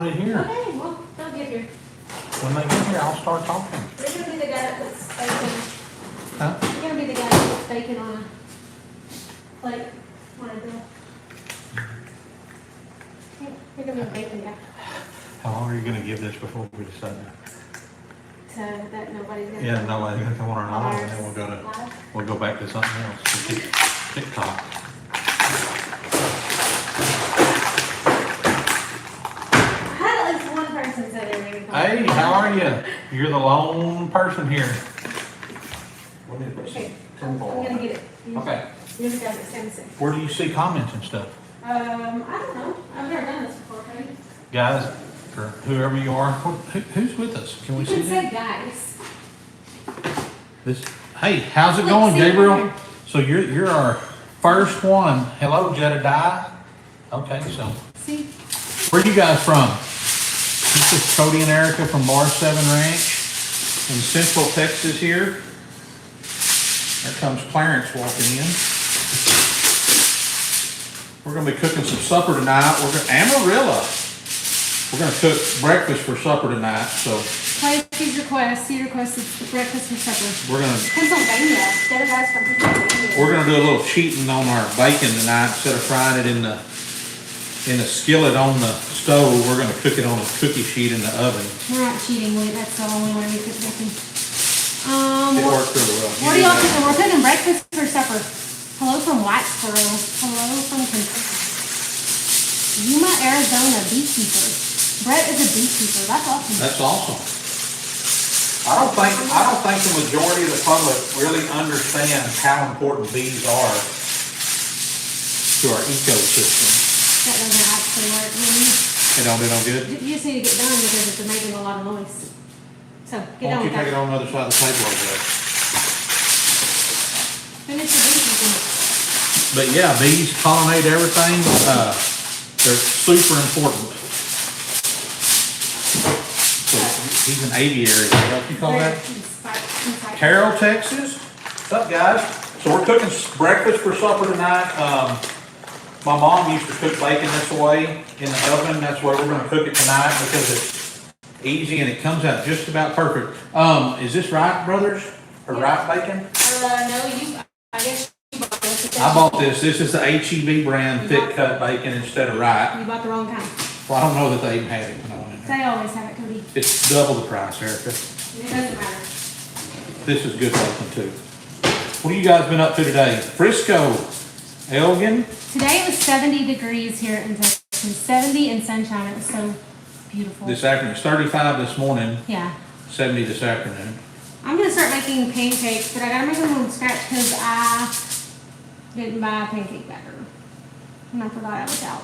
Here. Okay, well, they'll get here. When they get here, I'll start talking. You're gonna be the guy that puts bacon. Huh? You're gonna be the guy that puts bacon on a plate. On a bill. You're gonna be the bacon guy. How long are you gonna give this before we decide? So that nobody's gonna. Yeah, nobody's gonna come on our live, and then Live. we'll go back to something else. TikTok. I had at least one person say they were gonna come. Hey, how are you? You're the lone person here. Okay, I'm gonna get it. Okay. You're the guy that stands it. Where do you see comments and stuff? I don't know. I've never done this before, Cody. Guys, or whoever you are, who's with us? Can we You see can say that? guys. This. Hey, how's it Click going, see Gabriel? here. So you're our first one. Hello, Jedediah. Okay, so See? where you guys from? This is Cody and Erica from Bar 7 Ranch in Central Texas here. There comes Clarence walking in. We're going to be cooking some supper tonight. Amarillo. We're going to cook breakfast for supper tonight. So Clay's request. He requested breakfast for supper. we're going to Pennsylvania. They're guys from Pennsylvania. do a little cheating on our bacon tonight. Instead of frying it in the skillet on the stove, we're going to cook it on a cookie sheet in the oven. We're not cheating. That's the only way we cook bacon. It worked really well. What are y'all cooking? We're cooking breakfast for supper. Hello from Whitesboro. Hello from Kentucky. Yuma, Arizona, beekeeper. Brett is a beekeeper. That's awesome. That's awesome. I don't think the majority of the public really understands how important bees are to our ecosystem. That doesn't actually work. They don't good? You just need to get done because it's making a lot of noise. So, Why get don't on you with take it that. on the other side of the table over there? Finish your beekeeping. But yeah, bees pollinate everything. They're super important. So he's an aviary. What do you call that? Carroll, Texas. What's up, guys? So we're cooking breakfast for supper tonight. My mom used to cook bacon this way in the oven. That's why we're going to cook it tonight because it's easy and it comes out just about perfect. Is this right, brothers? Or right bacon? No, I guess you bought this. I bought this. This is the HEB brand thick cut bacon instead of rye. You bought the wrong kind. Well, I don't know that they even have it. They always have it, Cody. It's double the price, Erica. It doesn't matter. This is good bacon too. What have you guys been up to today? Frisco, Elgin. Today it was 70 degrees here in Texas. 70 and sunshine. It was so beautiful. This afternoon. It's 35 this morning, Yeah. 70 this afternoon. I'm going to start making pancakes, but I got to make them from scratch because I didn't buy a pancake batter. And I forgot I was out.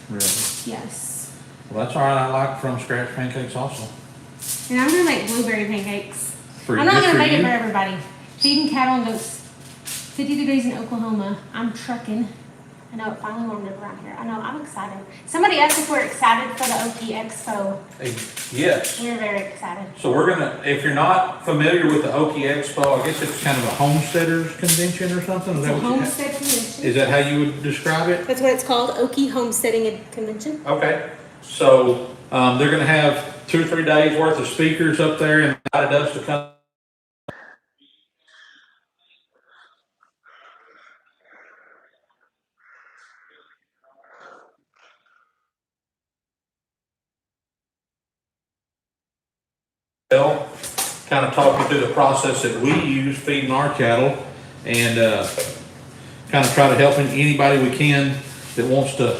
Really? Yes. Well, that's all right. I like from scratch pancakes also. And I'm going to make blueberry pancakes. For I'm not just going to for make it you? for everybody. Feeding cattle and goats. 50 degrees in Oklahoma. I'm trucking. I know it finally warmed up around here. I know, I'm excited. Somebody asked if we're excited for the Okie Expo. Yes. We're very excited. So we're gonna, if you're not familiar with the Okie Expo, I guess it's kind of a homesteaders convention or something. Is It's that a what you homestead convention. Is that how you would describe it? That's what it's called, Okie Homesteading Convention. Okay. So they're gonna have 2 or 3 days worth of speakers up there and invited us to come. Kind of talk you through the process that we use feeding our cattle and kind of try to help anybody we can that wants to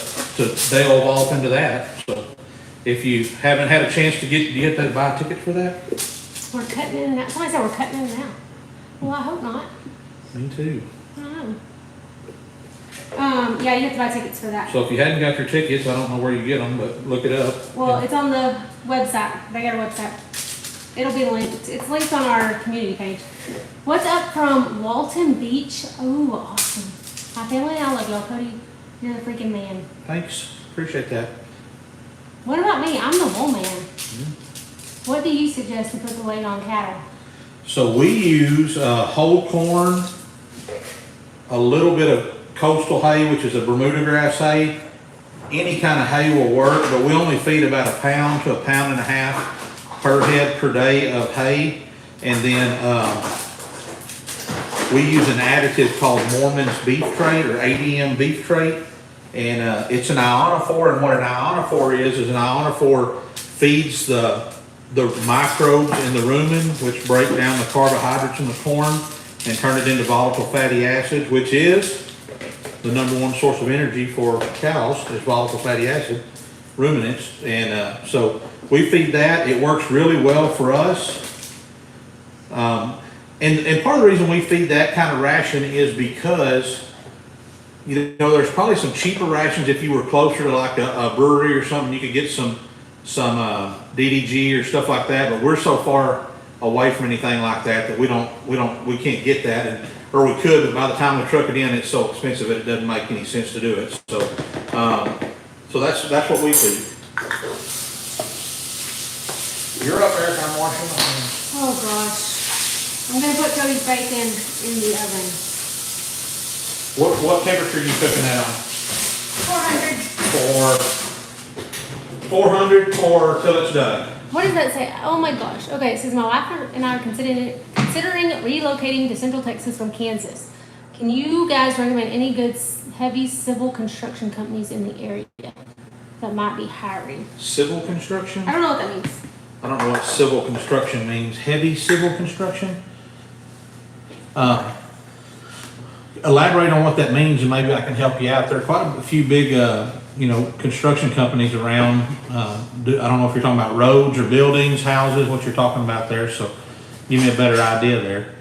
delve off into that. So if you haven't had a chance to get that buy tickets for that? We're cutting in and out. Somebody said we're cutting in and out. Well, I hope not. Me too. I don't know. Yeah, you have to buy tickets for that. So if you hadn't got your tickets, I don't know where you get them, but look it up. Well, it's on the website. They got a website. It'll be linked. It's linked on our community page. What's up from Walton Beach? Oh, awesome. My family and I love y'all, Cody. You're the freaking man. Thanks. Appreciate that. What about me? I'm the wool man. What do you suggest to put the weight on cattle? So we use whole corn, a little bit of coastal hay, which is a Bermuda grass hay, any kind of hay will work, but we only feed about 1 pound to 1.5 pounds per head per day of hay. And then we use an additive called Mormon's Beef Trait or ADM Beef Trait. And it's an ionophore, and what an ionophore is an ionophore feeds the microbes in the rumen, which break down the carbohydrates in the corn and turn it into volatile fatty acids, which is the #1 source of energy for cows is volatile fatty acid, ruminants. And so we feed that. It works really well for us. And part of the reason we feed that kind of ration is because, you know, there's probably some cheaper rations if you were closer to like a brewery or something. You could get some DDG or stuff like that, but we're so far away from anything like that we can't get that, or we could, but by the time we truck it in, it's so expensive that it doesn't make any sense to do it. So, so that's what we feed. You're up there, I'm watching. Oh gosh, I'm gonna put Cody's bacon in the oven. What temperature are you cooking that on? 400. 400 or till it's done. What does that say? Oh my gosh. Okay, it says my wife and I are considering relocating to Central Texas from Kansas. Can you guys recommend any good heavy civil construction companies in the area that might be hiring? Civil construction? I don't know what that means. I don't know what civil construction means. Heavy civil construction? Elaborate on what that means, and maybe I can help you out. There are quite a few big, construction companies around. I don't know if you're talking about roads or buildings, houses, what you're talking about there. So give me a better idea there.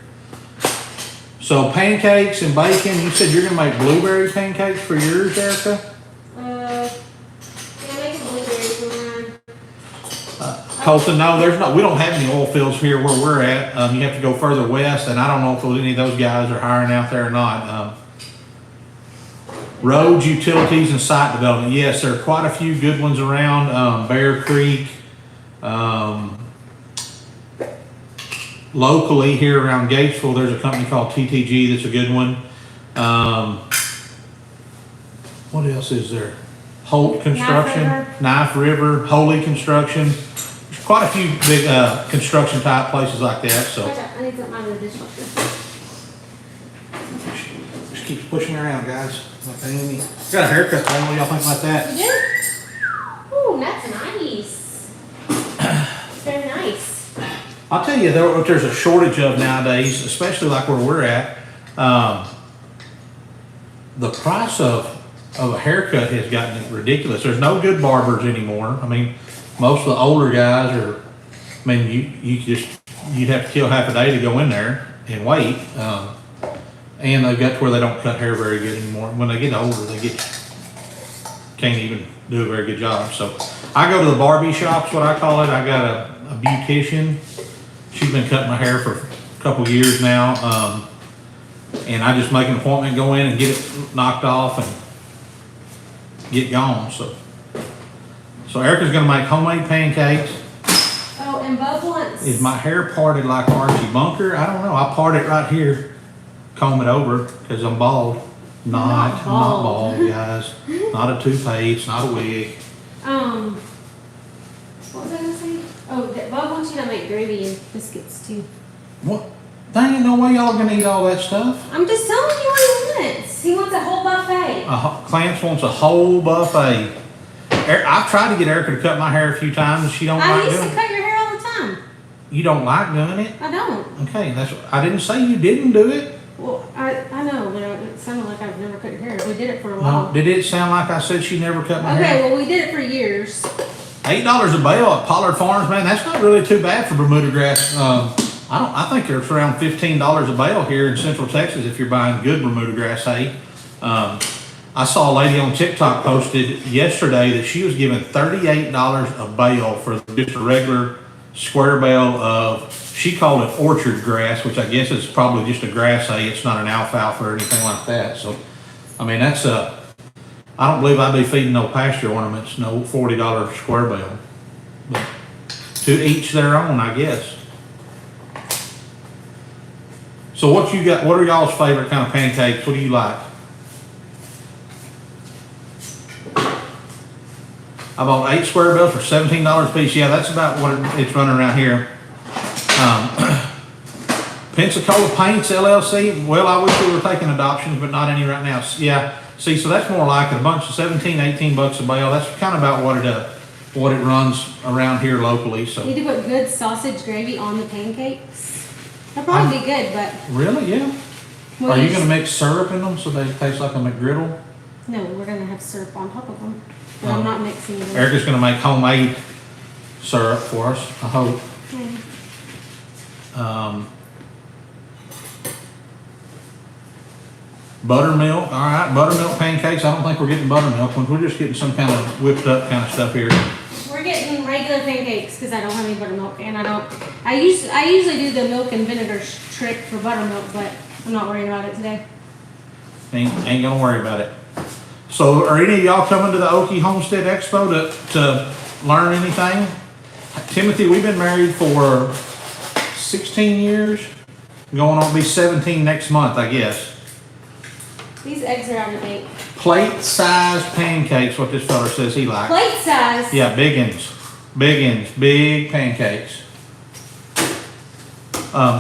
So pancakes and bacon. You said you're going to make blueberry pancakes for yours, Erica? Yeah, make a blueberry for mine. Colton, no, we don't have any oil fields here where we're at. You have to go further west, and I don't know if any of those guys are hiring out there or not. Roads, utilities, and site development. Yes, there are quite a few good ones around. Bear Creek. Locally here around Gatesville, there's a company called TTG that's a good one. What else is there? Holt Construction, Knife River, Holy Construction. There's quite a few big construction type places like that. So I need to put mine in the dishwasher. just keep pushing me around, guys. Okay. Got a haircut. What do y'all think about that? You do? Ooh, that's nice. Very nice. I'll tell you though, what there's a shortage of nowadays, especially like where we're at. The price of a haircut has gotten ridiculous. There's no good barbers anymore. I mean, most of the older guys are. I mean, you'd have to kill half a day to go in there and wait. And they've got to where they don't cut hair very good anymore. When they get older, can't even do a very good job. So I go to the Barbie shops, what I call it. I got a beautician. She's been cutting my hair for a couple of years now. And I just make an appointment, go in and get it knocked off and get gone. So Erica's gonna make homemade pancakes. Oh, and Bub wants. Is my hair parted like Archie Bunker? I don't know. I part it right here, comb it over because I'm bald. Not bald, guys. Not a toupee. It's not a wig. What was I gonna say? Oh, Bub wants you to make gravy and biscuits too. What? There ain't no way y'all are gonna eat all that stuff. I'm just telling you what he wants. He wants a whole buffet. Clarence wants a whole buffet. I've tried to get Erica to cut my hair a few times, and she don't like doing it. I used to cut your hair all the time. You don't like doing it? I don't. Okay, I didn't say you didn't do it. Well, I know, but it sounded like I've never cut your hair. We did it for a while. No, did it sound like I said she never cut my hair? Okay, well, we did it for years. $8 a bale at Pollard Farms, man. That's not really too bad for Bermuda grass. I think it's around $15 a bale here in Central Texas if you're buying good Bermuda grass hay. I saw a lady on TikTok posted yesterday that she was giving $38 a bale for just a regular square bale of, she called it orchard grass, which I guess is probably just a grass hay. It's not an alfalfa or anything like that. So, I mean, I don't believe I'd be feeding no pasture ornaments, no $40 square bale. But to each their own, I guess. So what are y'all's favorite kind of pancakes? What do you like? I bought 8 square bills for $17 a piece. Yeah, that's about what it's running around here. Pensacola Paints LLC. Well, I wish we were taking adoptions, but not any right now. Yeah, see, so that's more like it. A bunch of 17, 18 bucks a bale. That's kind of about what it runs around here locally. So You need to put good sausage gravy on the pancakes. That'll probably be good, but really, yeah. we'll Are you use- going to mix syrup in them so they taste like a McGriddle? No, we're gonna have syrup on top of them. But I'm not mixing it. Erica's going to make homemade syrup for us, I hope. Buttermilk, all right, buttermilk pancakes. I don't think we're getting buttermilk. We're just getting some kind of whipped up kind of stuff here. We're getting regular pancakes because I don't have any buttermilk, and I usually do the milk and vinegar trick for buttermilk, but I'm not worried about it today. Ain't gonna worry about it. So, are any of y'all coming to the Okie Homestead Expo to learn anything? Timothy, we've been married for 16 years. Going on to be 17 next month, I guess. These eggs are out of date. Plate-sized pancakes, what this fella says he likes. Plate size? Yeah, big pancakes.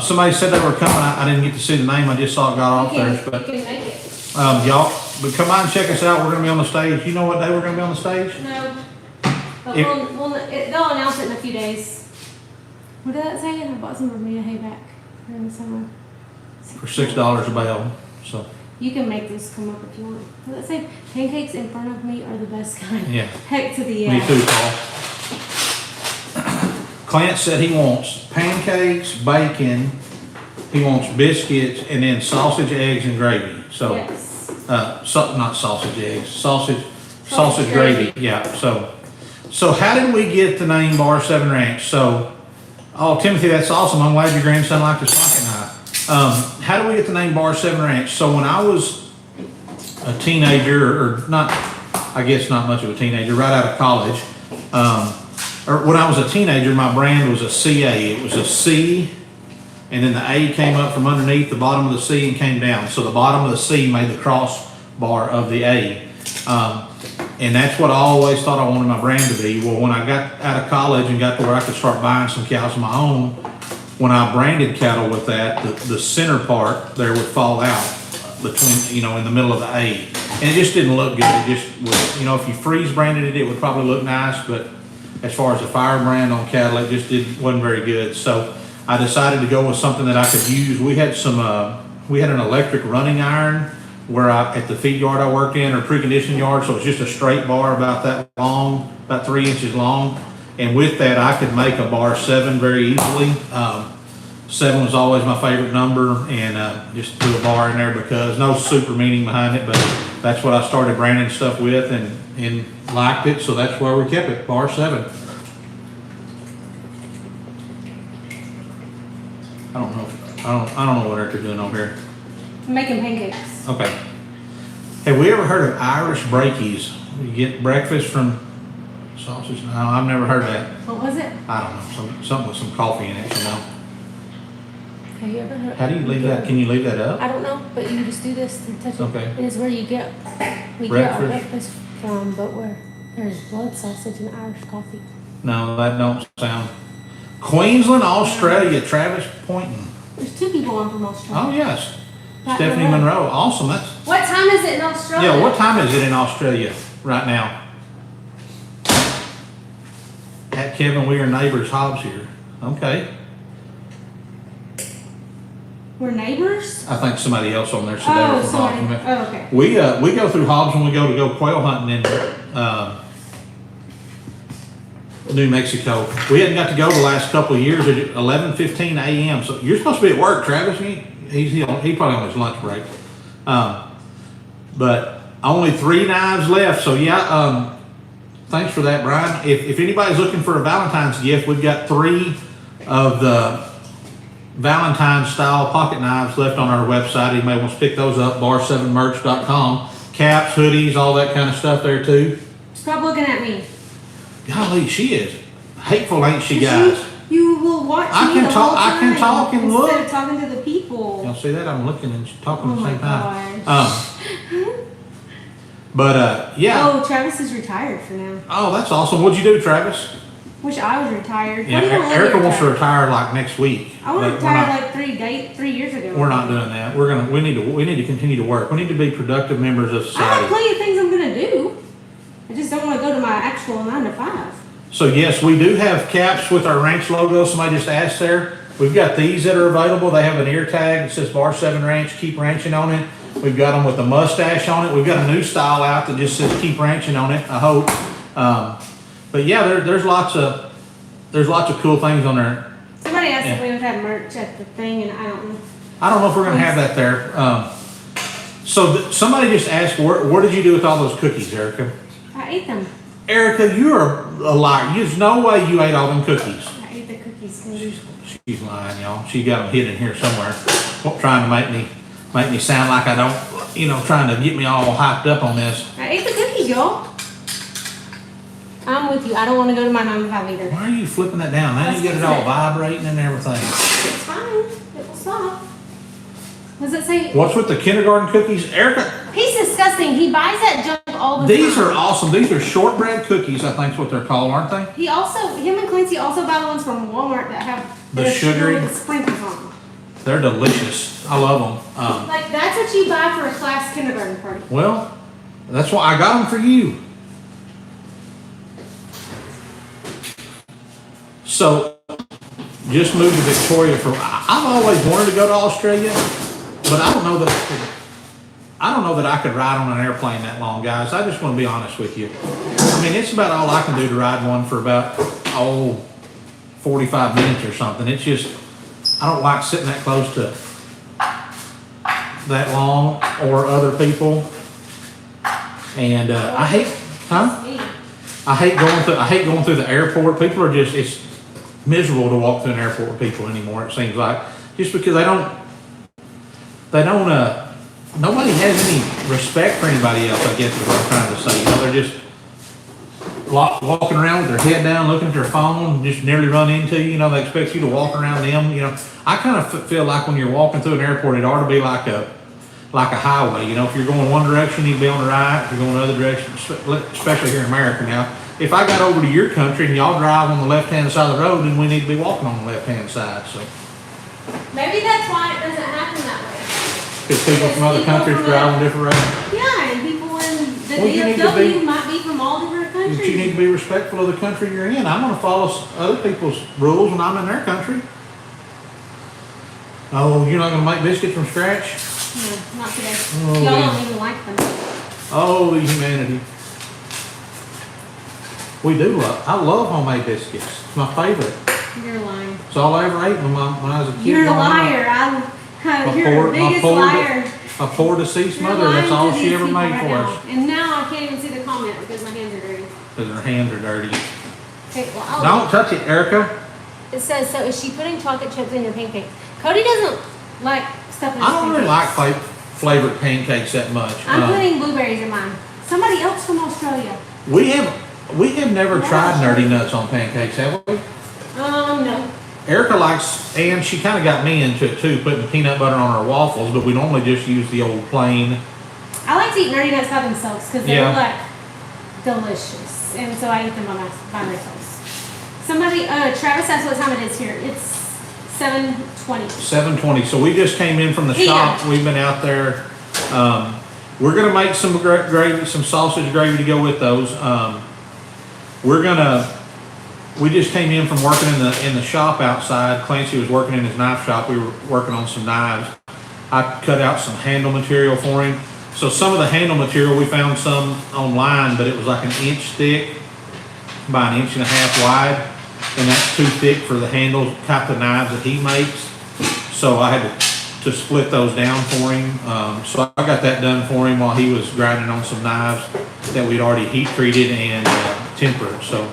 Somebody said they were coming. I didn't get to see the name. I just saw it got off there. You But can make it. y'all, but come by and check us out. We're going to be on the stage. You know what day we're going to be on the stage? No. But If- they'll announce it in a few days. What did that say? I bought some Bermuda hay back in the summer. For $6 a bale. So You can make this come up if you want. What did that say? Pancakes in front of me are the best kind. yeah, Heck to the me yeah. too, Paul. Clint said he wants pancakes, bacon. He wants biscuits and then sausage, eggs, and gravy. So. Yes. Not sausage eggs, sausage gravy. Yeah. So how did we get the name Bar 7 Ranch? So, oh, Timothy, that's awesome. I'm glad your grandson liked his pocket knife. How did we get the name Bar 7 Ranch? So when I was a teenager, or not, I guess not much of a teenager, right out of college, or when I was a teenager, my brand was a CA. It was a C. And then the A came up from underneath the bottom of the C and came down. So the bottom of the C made the crossbar of the A. And that's what I always thought I wanted my brand to be. Well, when I got out of college and got to where I could start buying some cows of my own, when I branded cattle with that, the center part there would fall out between, in the middle of the A. And it just didn't look good. It just was, if you freeze branded it, it would probably look nice. But as far as the fire brand on cattle, it just wasn't very good. So I decided to go with something that I could use. We had we had an electric running iron where at the feed yard I worked in, or pre-conditioning yard, so it's just a straight bar about that long, about 3 inches long. And with that, I could make a Bar 7 very easily. 7 was always my favorite number, and just do a bar in there because no super meaning behind it, but that's what I started branding stuff with and liked it, so that's where we kept it, Bar 7. I don't know what Erica's doing over here. I'm making pancakes. Okay. Have we ever heard of Irish breakies? You get breakfast from sausage? No, I've never heard that. What was it? I don't know, something with some coffee in it, Have you ever heard? How do you leave that? Can you leave that up? I don't know, but you just do this and touch it. Okay. It is where we get our breakfast from, but where there's blood sausage and Irish coffee. No, that don't sound. Queensland, Australia, Travis Poynton. There's 2 people on from Australia. Oh, yes. Right, Stephanie right. Monroe. Awesome. What time is it in Australia? Yeah, what time is it in Australia right now? At Kevin Weir Neighbors Hobbs here. Okay. We're neighbors? I think somebody else on there said they were from somebody. Hobbs. Oh, okay. We go through Hobbs when we go quail hunting in New Mexico. We hadn't got to go the last couple of years at 11:15 a.m. So you're supposed to be at work, Travis. He probably on his lunch break. But only 3 knives left. So yeah, thanks for that, Brian. If anybody's looking for a Valentine's gift, we've got 3 of the Valentine's style pocket knives left on our website. You may want to pick those up, bar7merch.com. Caps, hoodies, all that kind of stuff there too. Stop looking at me. Golly, she is hateful, ain't she, guys? You will watch I me can the talk- whole I can time talk and look. instead of talking to the people. Y'all see that? I'm looking and talking Oh at the my same time. gosh. But yeah. Oh, Travis is retired for now. Oh, that's awesome. What'd you do, Travis? Wish I was retired. Yeah, Erica wants to retire like next week. I want to retire like 3 years ago. We're not doing that. We need to continue to work. We need to be productive members of society. I have plenty of things I'm gonna do. I just don't want to go to my actual 9 to 5. So yes, we do have caps with our ranch logo. Somebody just asked there. We've got these that are available. They have an ear tag that says Bar 7 Ranch, Keep Ranching on it. We've got them with a mustache on it. We've got a new style out that just says Keep Ranching on it, I hope. But yeah, there's lots of cool things on there. Somebody asked if we would have merch at the thing, and I don't know. I don't know if we're gonna have that there. Somebody just asked, what did you do with all those cookies, Erica? I ate them. Erica, you are a liar. There's no way you ate all them cookies. I ate the cookies. She's lying, y'all. She got them hidden here somewhere, trying to make me sound like I don't, trying to get me all hyped up on this. I ate the cookies, y'all. I'm with you. I don't want to go to my 9 to 5 either. Why are you flipping that down? Now you get it all vibrating and everything. It's fine. It will stop. What does it say? What's with the kindergarten cookies, Erica? He's disgusting. He buys that junk all the time. These are awesome. These are shortbread cookies, I think is what they're called, aren't they? Him and Clancy also buy the ones from Walmart that have the sugary with the sprinkles on them. They're delicious. I love them. Like that's what you buy for a class kindergarten party. Well, that's why I got them for you. So, just moved to Victoria I've always wanted to go to Australia, but I don't know that I could ride on an airplane that long, guys. I just want to be honest with you. I mean, it's about all I can do to ride one for about 45 minutes or something. It's just I don't like sitting that close to that long or other people, and I hate going through the airport. People are it's miserable to walk through an airport with people anymore. It seems like just because nobody has any respect for anybody else. I guess is what I'm trying to say. They're just walking around with their head down, looking at their phone, just nearly run into you. They expect you to walk around them. I kind of feel like when you're walking through an airport, it ought to be like a highway. If you're going one direction, you need to be on the right. If you're going the other direction, especially here in America now. If I got over to your country and y'all drive on the left-hand side of the road, then we need to be walking on the left-hand side. So maybe that's why it doesn't happen that way. Because people from other countries drive on different roads. Yeah, and people in the DFW might be from all different countries. But you need to be respectful of the country you're in. I'm going to follow other people's rules when I'm in their country. Oh, you're not going to make biscuits from scratch? No, not today. Y'all don't even like them. Oh, the humanity. We do I love homemade biscuits. It's my favorite. You're lying. It's all I ever ate when I was a kid. You're a liar. You're the biggest liar. A poor deceased mother, that's all she ever made for us. And now I can't even see the comment because my hands are dirty. Because her hands are dirty. Okay, well, don't touch it, Erica. It says, so is she putting chocolate chips in your pancakes? Cody doesn't like stuff in his I don't really like flavored pancakes that much. I'm putting blueberries in mine. Somebody else from Australia. We have never tried Nerdy Nuts on pancakes, have we? No. Erica likes, and she kind of got me into it too, putting peanut butter on our waffles, but we normally just use the old plain. I like to eat Nerdy Nuts by themselves because they're like delicious, and so I eat them by myself. Somebody, Travis asked what time it is here. It's 7:20. 7:20. So we just came in from the shop. We've been out there. We're gonna make some gravy, some sausage gravy to go with those. We just came in from working in the shop outside. Clancy was working in his knife shop. We were working on some knives. I cut out some handle material for him. So some of the handle material, we found some online, but it was like 1 inch thick by 1.5 inches wide, and that's too thick for the handle type of knives that he makes. So I had to split those down for him. So I got that done for him while he was grinding on some knives that we'd already heat treated and tempered. So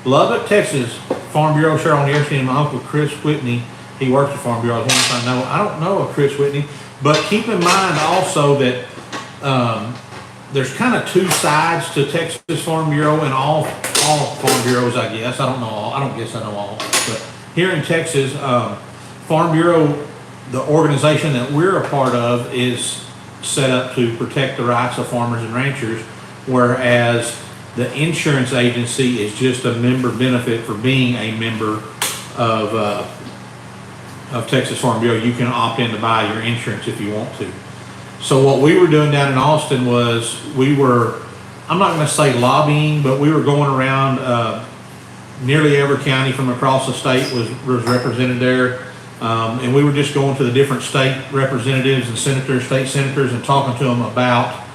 Lubbock, Texas, Farm Bureau Cheryl on the air, and my uncle Chris Whitney. He works at Farm Bureau. I don't know a Chris Whitney, but keep in mind also that there's kind of two sides to Texas Farm Bureau and all Farm Bureaus, I guess. I don't know all. I don't guess I know all. But here in Texas, Farm Bureau, the organization that we're a part of, is set up to protect the rights of farmers and ranchers, whereas the insurance agency is just a member benefit for being a member of Texas Farm Bureau. You can opt in to buy your insurance if you want to. So what we were doing down in Austin was I'm not going to say lobbying, but we were going around, nearly every county from across the state was represented there. And we were just going to the different state representatives and senators, state senators, and talking to them about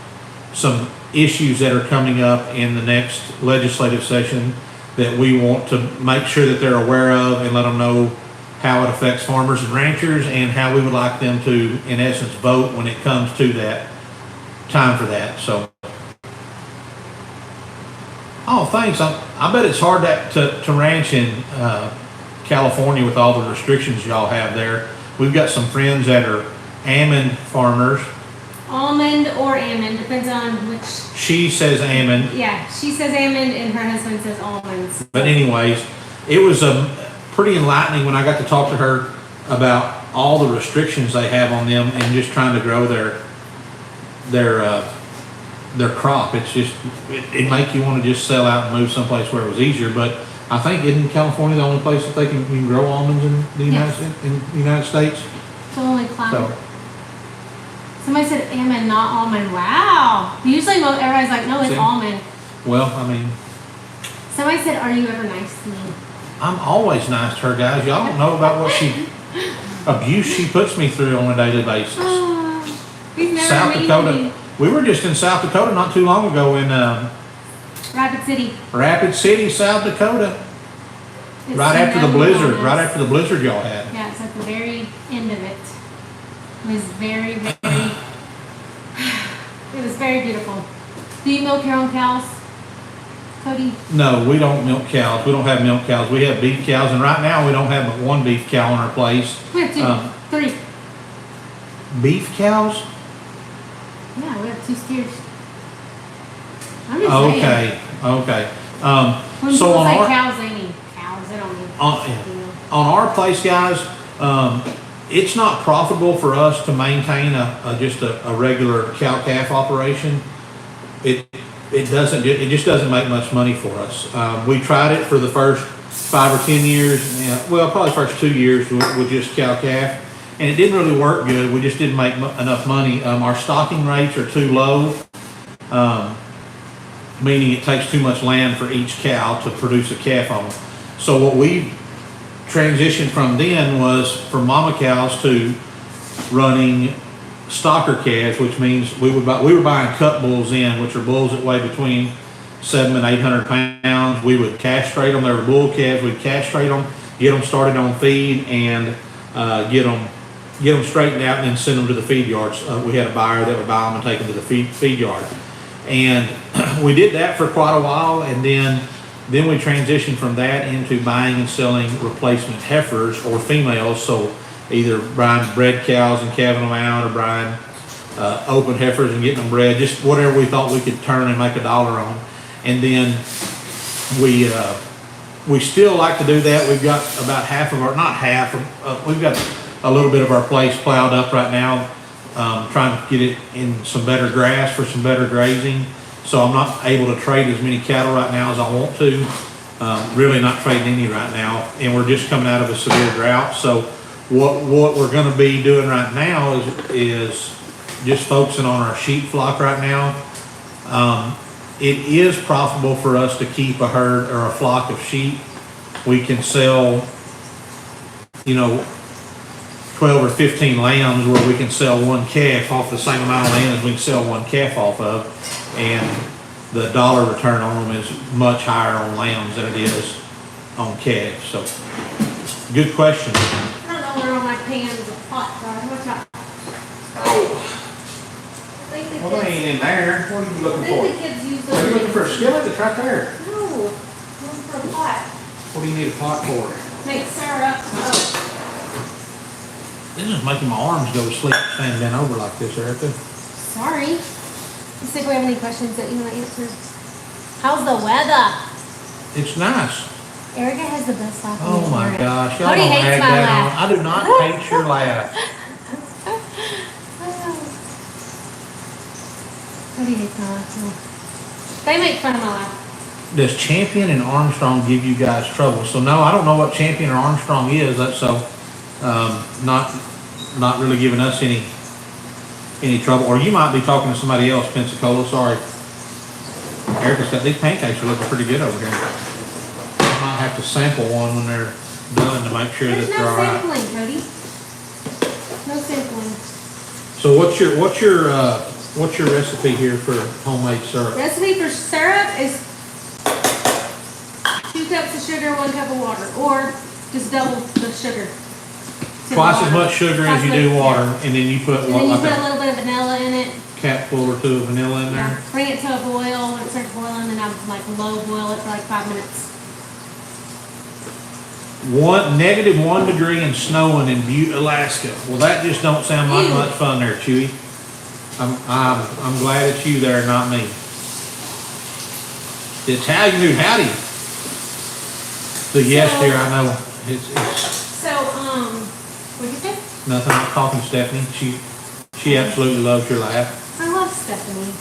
some issues that are coming up in the next legislative session that we want to make sure that they're aware of, and let them know how it affects farmers and ranchers and how we would like them to, in essence, vote when it comes to that time for that. So, oh, thanks. I bet it's hard to ranch in California with all the restrictions y'all have there. We've got some friends that are almond farmers. Almond or almond, depends on which. She says almond. Yeah, she says almond and her husband says almonds. But anyways, it was pretty enlightening when I got to talk to her about all the restrictions they have on them and just trying to grow their crop. It's just, it make you want to just sell out and move someplace where it was easier. But I think, isn't California the only place that you can grow almonds in the United States? It's the only climate. Somebody said almond, not almond. Wow. Usually everybody's like, no, it's almond. Well, I mean. Somebody said, are you ever nice to me? I'm always nice to her, guys. Y'all don't know about what abuse she puts me through on a daily basis. We've never South Dakota. We were just in South Dakota not too long ago in Rapid City. Rapid City, South Dakota. It's right after the blizzard. Right after the blizzard y'all had. Yeah, it's at the very end of it. It was very, it was very beautiful. Do you milk your own cows, Cody? No, we don't milk cows. We don't have milk cows. We have beef cows, and right now we don't have but one beef cow on our place. We have 3. Beef cows? Yeah, we have 2 steers. I'm just saying. Okay. When so people on say our cows, they mean cows. They don't mean on our place, guys, it's not profitable for us to maintain just a regular cow-calf operation. It just doesn't make much money for us. We tried it for the first 5 or 10 years, probably the first 2 years with just cow-calf, and it didn't really work good. We just didn't make enough money. Our stocking rates are too low, meaning it takes too much land for each cow to produce a calf on. So what we transitioned from then was from mama cows to running stocker calves, which means we were buying cut bulls in, which are bulls that weigh between 700 and 800 pounds. We would castrate them. They were bull calves. We'd castrate them, get them started on feed, and get them straightened out, and then send them to the feed yards. We had a buyer that would buy them and take them to the feed yard, and we did that for quite a while, and then we transitioned from that into buying and selling replacement heifers or females. So either buying bred cows and calving them out, or buying open heifers and getting them bred, just whatever we thought we could turn and make $1 on. And then we still like to do that. We've got about half of our, not half, we've got a little bit of our place plowed up right now, trying to get it in some better grass for some better grazing. So I'm not able to trade as many cattle right now as I want to. Really not trading any right now, and we're just coming out of a severe drought. So what we're going to be doing right now is just focusing on our sheep flock right now. It is profitable for us to keep a herd or a flock of sheep. We can sell, 12 or 15 lambs, where we can sell one calf off the same amount of land as we can sell one calf off of, and the dollar return on them is much higher on lambs than it is on calves. So, good question. I don't know where all my pans and pots are. What's up? Well, they ain't in there. What are you looking for? The kids use those. Are you looking for a skillet? It's right there. No, I'm looking for a pot. What do you need a pot for? Make syrup. Oh. This is making my arms go to sleep standing bent over like this, Erica. Sorry. Let's see if we have any questions that you want to answer. How's the weather? It's nice. Erica has the best laugh. Oh my gosh. Y'all Cody don't hates add my that laugh. on. I do not hate your laugh. Cody hates my life too. They make fun of my life. Does Champion and Armstrong give you guys trouble? So no, I don't know what Champion or Armstrong is. That's so not really giving us any trouble. Or you might be talking to somebody else, Pensacola. Sorry. Erica's got these pancakes are looking pretty good over here. I might have to sample one when they're done to make sure There's that they're all right. no sampling, Cody. No sampling. So what's your recipe here for homemade syrup? Recipe for syrup is 2 cups of sugar, 1 cup of water, or just double the sugar. Twice as much sugar as you do water, and then you put And what, then you like put a little bit of vanilla in it. capful or 2 of vanilla in there? Yeah. Bring it to a boil. When it starts boiling, then I like low boil it for like 5 minutes. -1 degree and snowing in Butte, Alaska. Well, that just don't sound like Ew. much fun there, Chewy. I'm glad it's you there, not me. The Italian dude, howdy. So yes, So- dear, I know. It's So, what'd you say? nothing. I'm talking to Stephanie. She absolutely loves your laugh. I love Stephanie.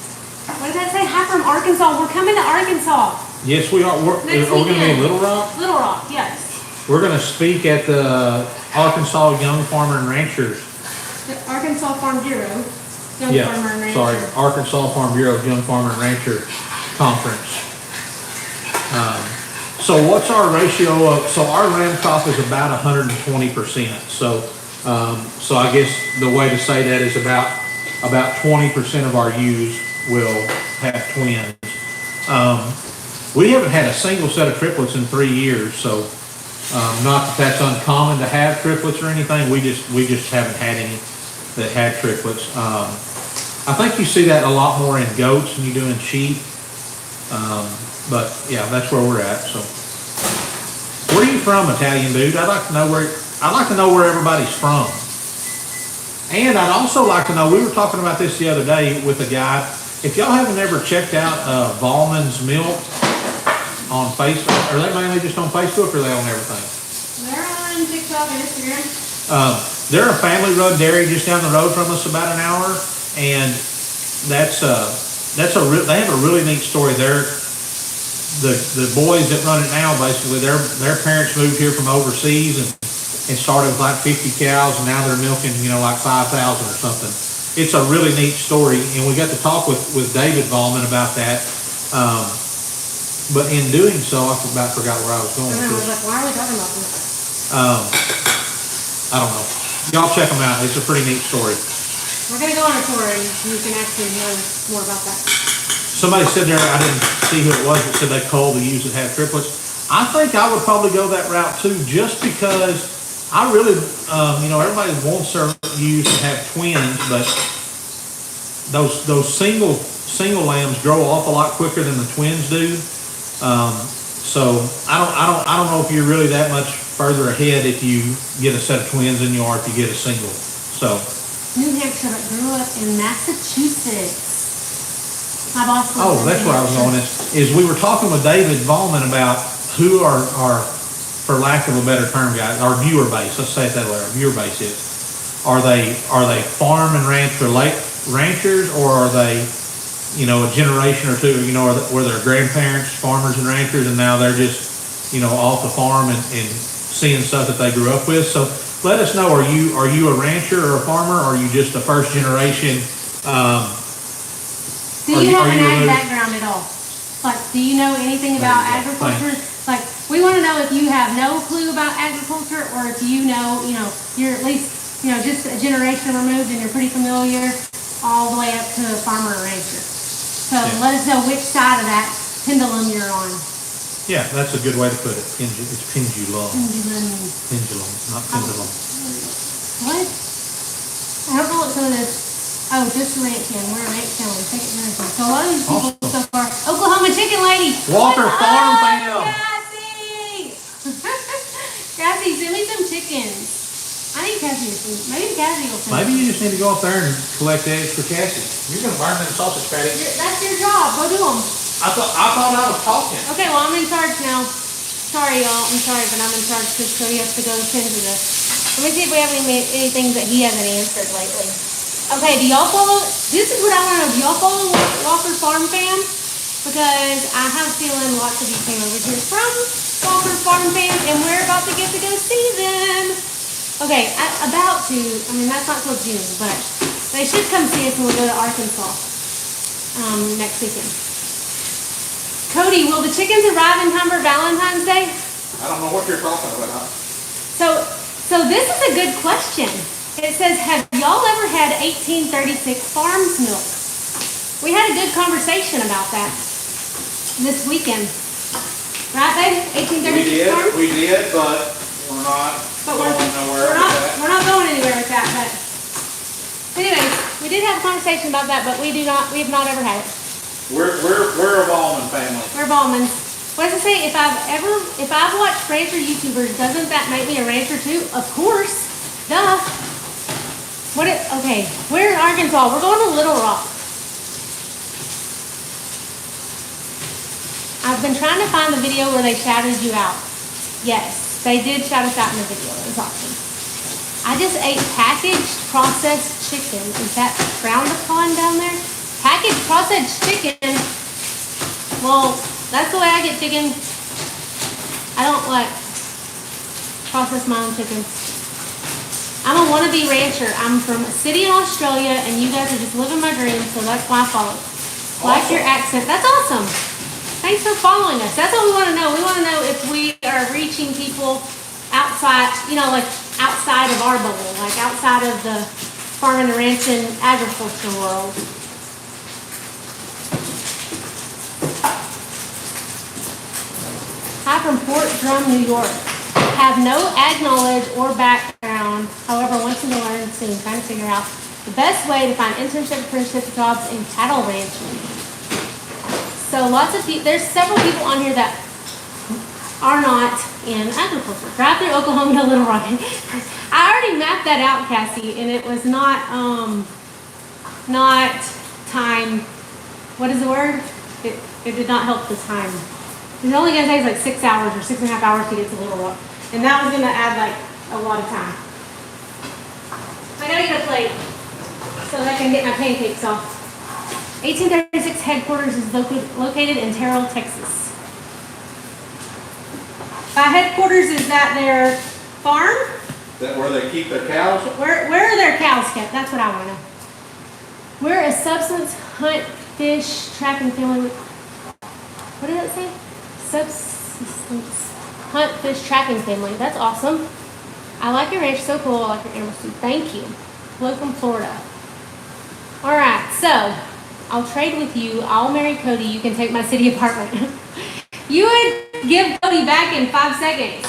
What did that say? Hi from Arkansas. We're coming to Arkansas. Yes, we are. Are we Next going to be in weekend. Little Rock? Little Rock, yes. We're going to speak at the Arkansas Young Farmer and Ranchers. The Arkansas Farm Bureau. Young Yeah, Farmer and Rancher. sorry, Arkansas Farm Bureau's Young Farmer and Rancher Conference. So what's our ratio of, so our lamb crop is about 120%. So I guess the way to say that is about 20% of our ewes will have twins. We haven't had a single set of triplets in 3 years, so not that that's uncommon to have triplets or anything. We just haven't had any that had triplets. I think you see that a lot more in goats than you do in sheep. But yeah, that's where we're at. So, where are you from, Italian dude? I'd like to know where everybody's from. And I'd also like to know, we were talking about this the other day with a guy. If y'all haven't ever checked out Volman's Milk on Facebook, are they mainly just on Facebook or are they on everything? They're on TikTok and Instagram. They're a family-run dairy just down the road from us, about an hour, and they have a really neat story. The boys that run it now, basically, their parents moved here from overseas and started with like 50 cows, and now they're milking, like 5,000 or something. It's a really neat story, and we got to talk with David Volman about that. But in doing so, I forgot where I was going. I was like, why are we talking about this? I don't know. Y'all check them out. It's a pretty neat story. We're going to go on a tour and you can actually learn more about that. Somebody said there, I didn't see who it was, that said they cull the ewes that have triplets. I think I would probably go that route too, just because I really, everybody wants their ewes to have twins, but those single lambs grow off a lot quicker than the twins do. So I don't know if you're really that much further ahead if you get a set of twins than you are if you get a single. So. New Hampshire, but grew up in Massachusetts. My boss. Oh, that's where I was going. Is we were talking with David Volman about who are, for lack of a better term, guys, our viewer base. Let's say it that way. Our viewer base is. Are they farm and ranch ranchers, or are they, a generation or two, were their grandparents farmers and ranchers, and now they're just, off the farm and seeing stuff that they grew up with. So let us know. Are you a rancher or a farmer? Or are you just a first generation? Do you have an ag background at all? Like, do you know anything about agriculture? Like, we want to know if you have no clue about agriculture, or if you're at least, just a generation removed and you're pretty familiar all the way up to farmer or rancher. So let us know which side of that pendulum you're on. Yeah, that's a good way to put it. It's pendulum. Pendulum, not pendulum. What? I don't know what some of this. Oh, just ranch in. We're a ranch family. Take it ranch in. So a lot of these people so far. Oklahoma chicken lady. Walter Farm Fam. Cassie! Cassie, send me some chickens. I need Cassie to send. Maybe Cassie will send. Maybe you just need to go up there and collect eggs for Cassie. You're going to burn them sausage patty. That's your job. Go do them. I thought I was talking. Okay, well, I'm in charge now. Sorry, y'all. I'm sorry, but I'm in charge because Cody has to go tend to this. Let me see if we have anything that he hasn't answered lately. Okay, do y'all follow, this is what I want to know, do y'all follow Walker Farm Fam? Because I have a feeling lots of you came over here from Walker Farm Fam, and we're about to get to go see them. Okay, I mean, that's not till June, but they should come see us when we go to Arkansas next weekend. Cody, will the chickens arrive in time for Valentine's Day? I don't know what you're talking about. So this is a good question. It says, have y'all ever had 1836 Farms milk? We had a good conversation about that this weekend. Right, babe? 1836 Farms? We did, but we're not going nowhere with that. We're not going anywhere with that, but anyways, we did have a conversation about that, but we have not ever had it. We're a Ballman family. We're Ballmans. What does it say? If I've watched rancher YouTubers, doesn't that make me a rancher too? Of course. Duh. Okay, we're in Arkansas. We're going to Little Rock. I've been trying to find the video where they shouted you out. Yes, they did shout us out in the video. It was awesome. I just ate packaged processed chicken. Is that frowned upon down there? Packaged processed chicken? Well, that's the way I get chicken. I don't like process my own chicken. I'm a wannabe rancher. I'm from a city in Australia, and you guys are just living my dreams, so that's why I follow. Awesome. Like your accent. That's awesome. Thanks for following us. That's what we want to know. We want to know if we are reaching people outside, like outside of our bubble, like outside of the farming and ranching agriculture world. Hi from Fort Drum, New York. Have no ag knowledge or background, however, wanting to learn soon, trying to figure out the best way to find internship, apprenticeship jobs in cattle ranching. So lots of people, there's several people on here that are not in agriculture. Drive through Oklahoma to Little Rock. I already mapped that out, Cassie, and it was not time, what is the word? It did not help the time. It's only going to take like 6 hours or 6.5 hours to get to Little Rock. And that was going to add like a lot of time. I got to get a plate so that I can get my pancakes off. 1836 headquarters is located in Terrell, Texas. By headquarters, is that their farm? Is that where they keep their cows? Where are their cows kept? That's what I want to know. We're a subsistence hunt, fish, trapping family. What did it say? Subsistence hunt, fish, trapping family. That's awesome. I like your ranch. So cool. I like your animals too. Thank you. Hello from Florida. All right. So I'll trade with you. I'll marry Cody. You can take my city apartment. You would give Cody back in 5 seconds.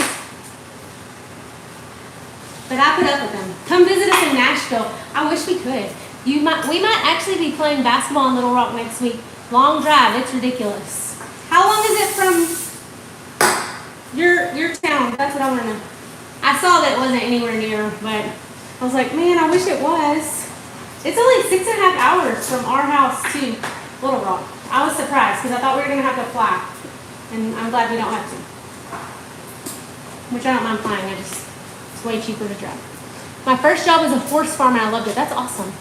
But I put up with him. Come visit us in Nashville. I wish we could. We might actually be playing basketball in Little Rock next week. Long drive. It's ridiculous. How long is it from your town? That's what I want to know. I saw that it wasn't anywhere near, but I was like, man, I wish it was. It's only 6.5 hours from our house to Little Rock. I was surprised because I thought we were going to have to fly. And I'm glad we don't have to. Which I don't mind flying. It's way cheaper to drive. My first job was a horse farm and I loved it. That's awesome.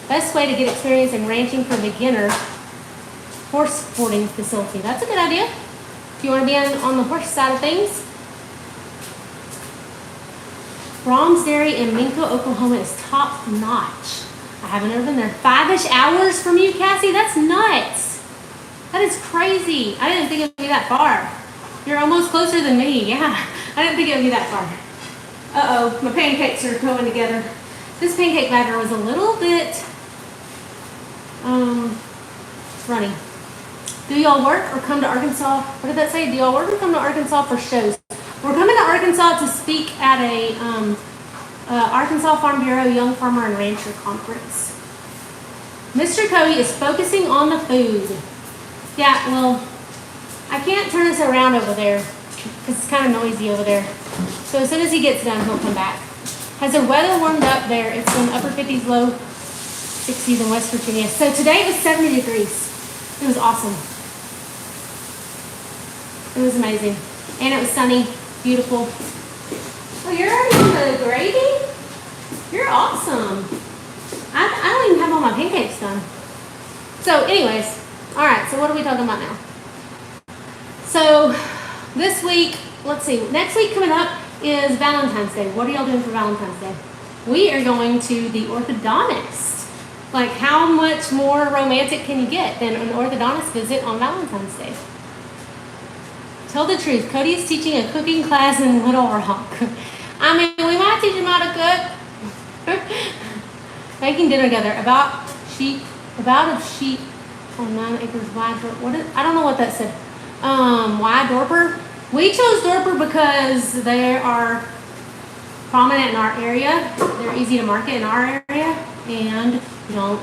Best way to get experience in ranching for beginners, horse boarding facility. That's a good idea. If you want to be on the horse side of things. Brahms Dairy in Minko, Oklahoma is top notch. I haven't ever been there. 5-ish hours from you, Cassie? That's nuts. That is crazy. I didn't think it would be that far. You're almost closer than me. Yeah, I didn't think it would be that far. Uh-oh, my pancakes are going together. This pancake batter was a little bit runny. Do y'all work or come to Arkansas? What did that say? Do y'all work or come to Arkansas for shows? We're coming to Arkansas to speak at a Arkansas Farm Bureau Young Farmer and Rancher Conference. Mr. Cody is focusing on the food. Yeah, well, I can't turn this around over there because it's kind of noisy over there. So as soon as he gets done, he'll come back. Has the weather warmed up there? It's in upper 50s, low 60s in West Virginia. So today it was 70 degrees. It was awesome. It was amazing. And it was sunny, beautiful. Oh, you're already on the gravy? You're awesome. I don't even have all my pancakes done. So anyways, all right, so what are we talking about now? So this week, let's see, next week coming up is Valentine's Day. What are y'all doing for Valentine's Day? We are going to the orthodontist. Like, how much more romantic can you get than an orthodontist visit on Valentine's Day? Tell the truth. Cody is teaching a cooking class in Little Rock. I mean, we might teach him how to cook. Making dinner together. About a sheep on 9 acres wide. I don't know what that said. Why Dorper? We chose Dorper because they are prominent in our area. They're easy to market in our area, and they don't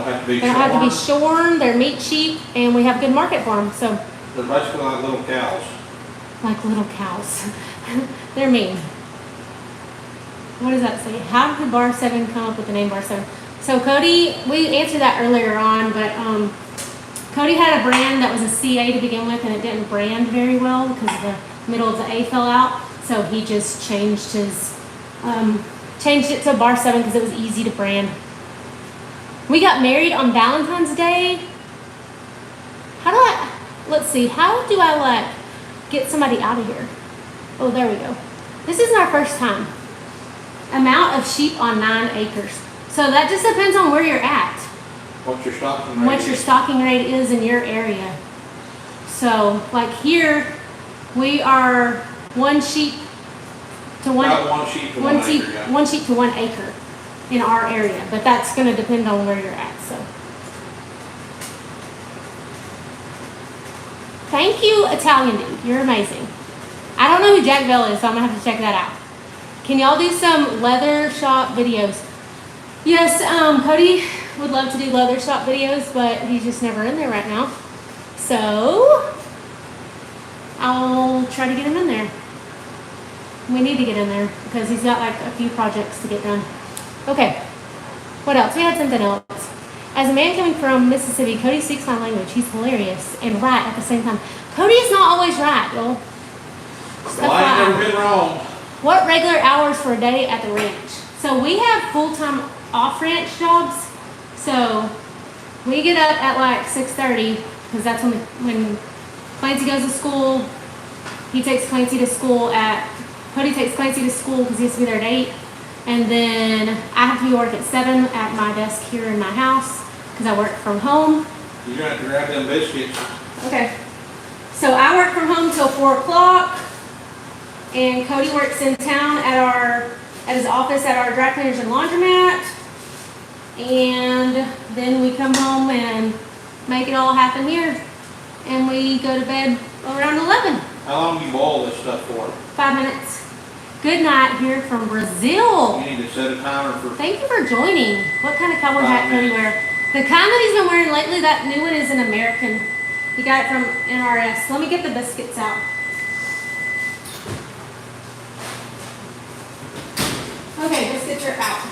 have to be shorn. They're meat cheap, and we have a good market for them. So they're basically like little cows. Like little cows. They're mean. What does that say? How did Bar 7 come up with the name Bar 7? So Cody, we answered that earlier on, but Cody had a brand that was a CA to begin with, and it didn't brand very well because the middle of the A fell out. So he just changed it to Bar 7 because it was easy to brand. We got married on Valentine's Day. Let's see, how do I get somebody out of here? Oh, there we go. This isn't our first time. Amount of sheep on 9 acres. So that just depends on where you're at. What your stocking rate What your stocking rate is in your area. So, like here, we are 1 sheep to one. About 1 sheep to 1 acre. Yeah. 1 sheep to 1 acre in our area, but that's going to depend on where you're at. So, thank you, Italian dude. You're amazing. I don't know who Jack Bell is, so I'm gonna have to check that out. Can y'all do some leather shop videos? Yes, Cody would love to do leather shop videos, but he's just never in there right now. So I'll try to get him in there. We need to get in there because he's got like a few projects to get done. Okay, what else? We had something else. As a man coming from Mississippi, Cody speaks my language. He's hilarious and right at the same time. Cody is not always right, y'all. Well, I ain't never been wrong. What regular hours for a day at the ranch? So we have full-time off-ranch jobs. So we get up at like 6:30 because that's when Clancy goes to school. He takes Clancy to school Cody takes Clancy to school because he has to be there at 8. And then I have to be work at 7 at my desk here in my house because I work from home. You're going to have to grab them biscuits. Okay. So I work from home till 4 o'clock. And Cody works in town at his office at our dry cleaners and laundromat. And then we come home and make it all happen here. And we go to bed around 11. How long do you boil this stuff for? 5 minutes. Good night here from Brazil. You need to set a timer for... Thank you for joining. What kind of cowboy hat Cody wear? The kind that he's been wearing lately, that new one is an American. He got it from NRS. Let me get the biscuits out. Okay, biscuits are out.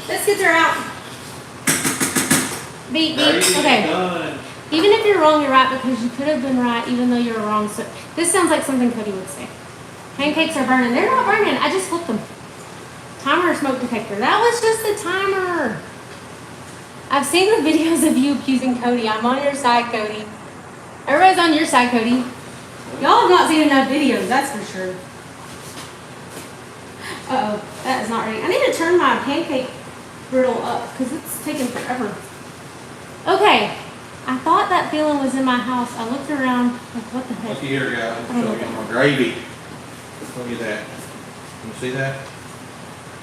Biscuits are out. Beep, beep. Okay. Done. Even if you're wrong, you're right because you could have been right even though you were wrong. So this sounds like something Cody would say. Pancakes are burning. They're not burning. I just flipped them. Timer or smoke detector. That was just the timer. I've seen the videos of you accusing Cody. I'm on your side, Cody. Everybody's on your side, Cody. Y'all have not seen enough videos, that's for sure. Uh-oh, that is not ready. I need to turn my pancake griddle up because it's taking forever. Okay, I thought that feeling was in my house. I looked around, like, what the heck? Look here, guys. I'll show you my gravy. Look at that. Can you see that?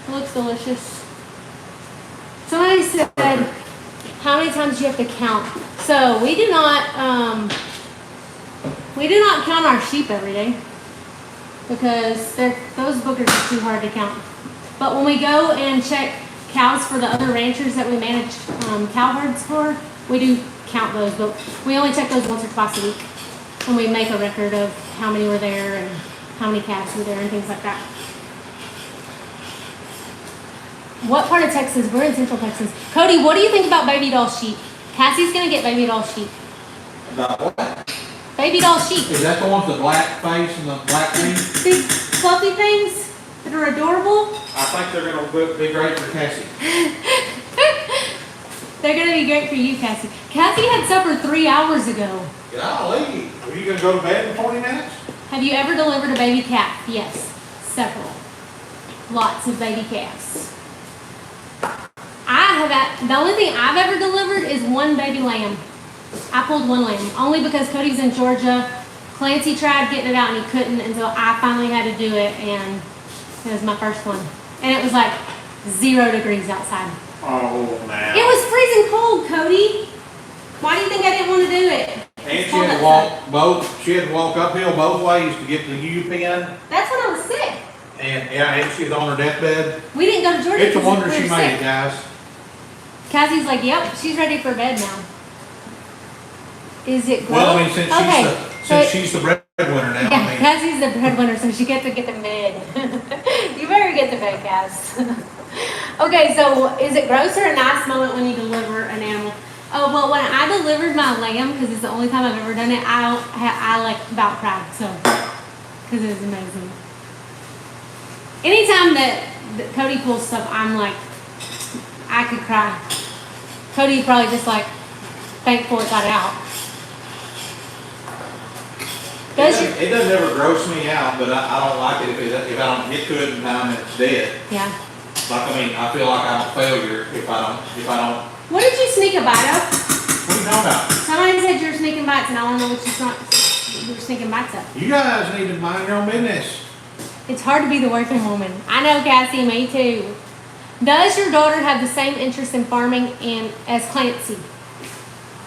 It looks delicious. Somebody said, how many times do you have to count? So we do not count our sheep every day because those boogers are too hard to count. But when we go and check cows for the other ranchers that we manage cow herds for, we do count those, but we only check those once or twice a week. And we make a record of how many were there and how many calves were there and things like that. What part of Texas? We're in Central Texas. Cody, what do you think about baby doll sheep? Cassie's gonna get baby doll sheep. About what? Baby doll sheep. Is that the one with the black face and the black wings? fluffy things that are adorable. I think they're gonna be great for Cassie. They're gonna be great for you, Cassie. Cassie had supper 3 hours ago. Golly, are you gonna go to bed in 20 minutes? Have you ever delivered a baby calf? Yes, several. Lots of baby calves. The only thing I've ever delivered is one baby lamb. I pulled one lamb, only because Cody was in Georgia. Clancy tried getting it out and he couldn't until I finally had to do it, and it was my first one. And it was like 0 degrees outside. Oh, man. It was freezing cold, Cody. Why do you think I didn't want to do it? And she had to walk uphill both ways to get to the U Pen. That's when I was sick. And she was on her deathbed. We didn't go to Georgia. It's a wonder she we were made sick. it, guys. Cassie's like, yep, she's ready for bed now. Is it gross? Well, I mean, since she's the breadwinner now. Yeah, I mean, Cassie's the breadwinner, so she gets to get the bed. You better get the bed, Cass. Okay, so is it gross or a nice moment when you deliver an animal? Oh, well, when I delivered my lamb, because it's the only time I've ever done it, I like about cried, so, because it was amazing. Anytime that Cody pulls stuff, I'm like, I could cry. Cody's probably just like thankful it got out. it doesn't ever gross me out, but I don't like it if I don't get to it in time and it's dead. Yeah. Like, I mean, I feel like I'm a failure if I don't. What did you sneak a bite of? What are you talking about? Somebody said you were sneaking bites, and I want to know what you were sneaking bites of. You guys need to mind your own business. It's hard to be the working woman. I know, Cassie, me too. Does your daughter have the same interest in farming as Clancy?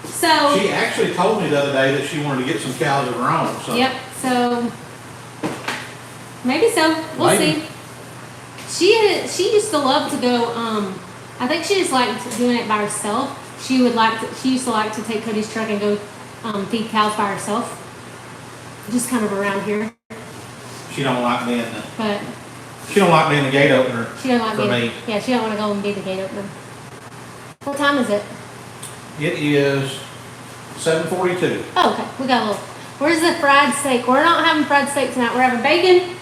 So. She actually told me the other day that she wanted to get some cows of her own. So. Yep. So. Maybe so. We'll Maybe. see. She used to love to go. I think she just liked doing it by herself. She used to like to take Cody's truck and go feed cows by herself. Just kind of around here. She don't like being the. But. She don't like being the gate opener. She don't like for being. me. Yeah, she don't want to go and be the gate opener. What time is it? It is 7:42. Oh, okay. We got a little. Where's the fried steak? We're not having fried steak tonight. We're having bacon,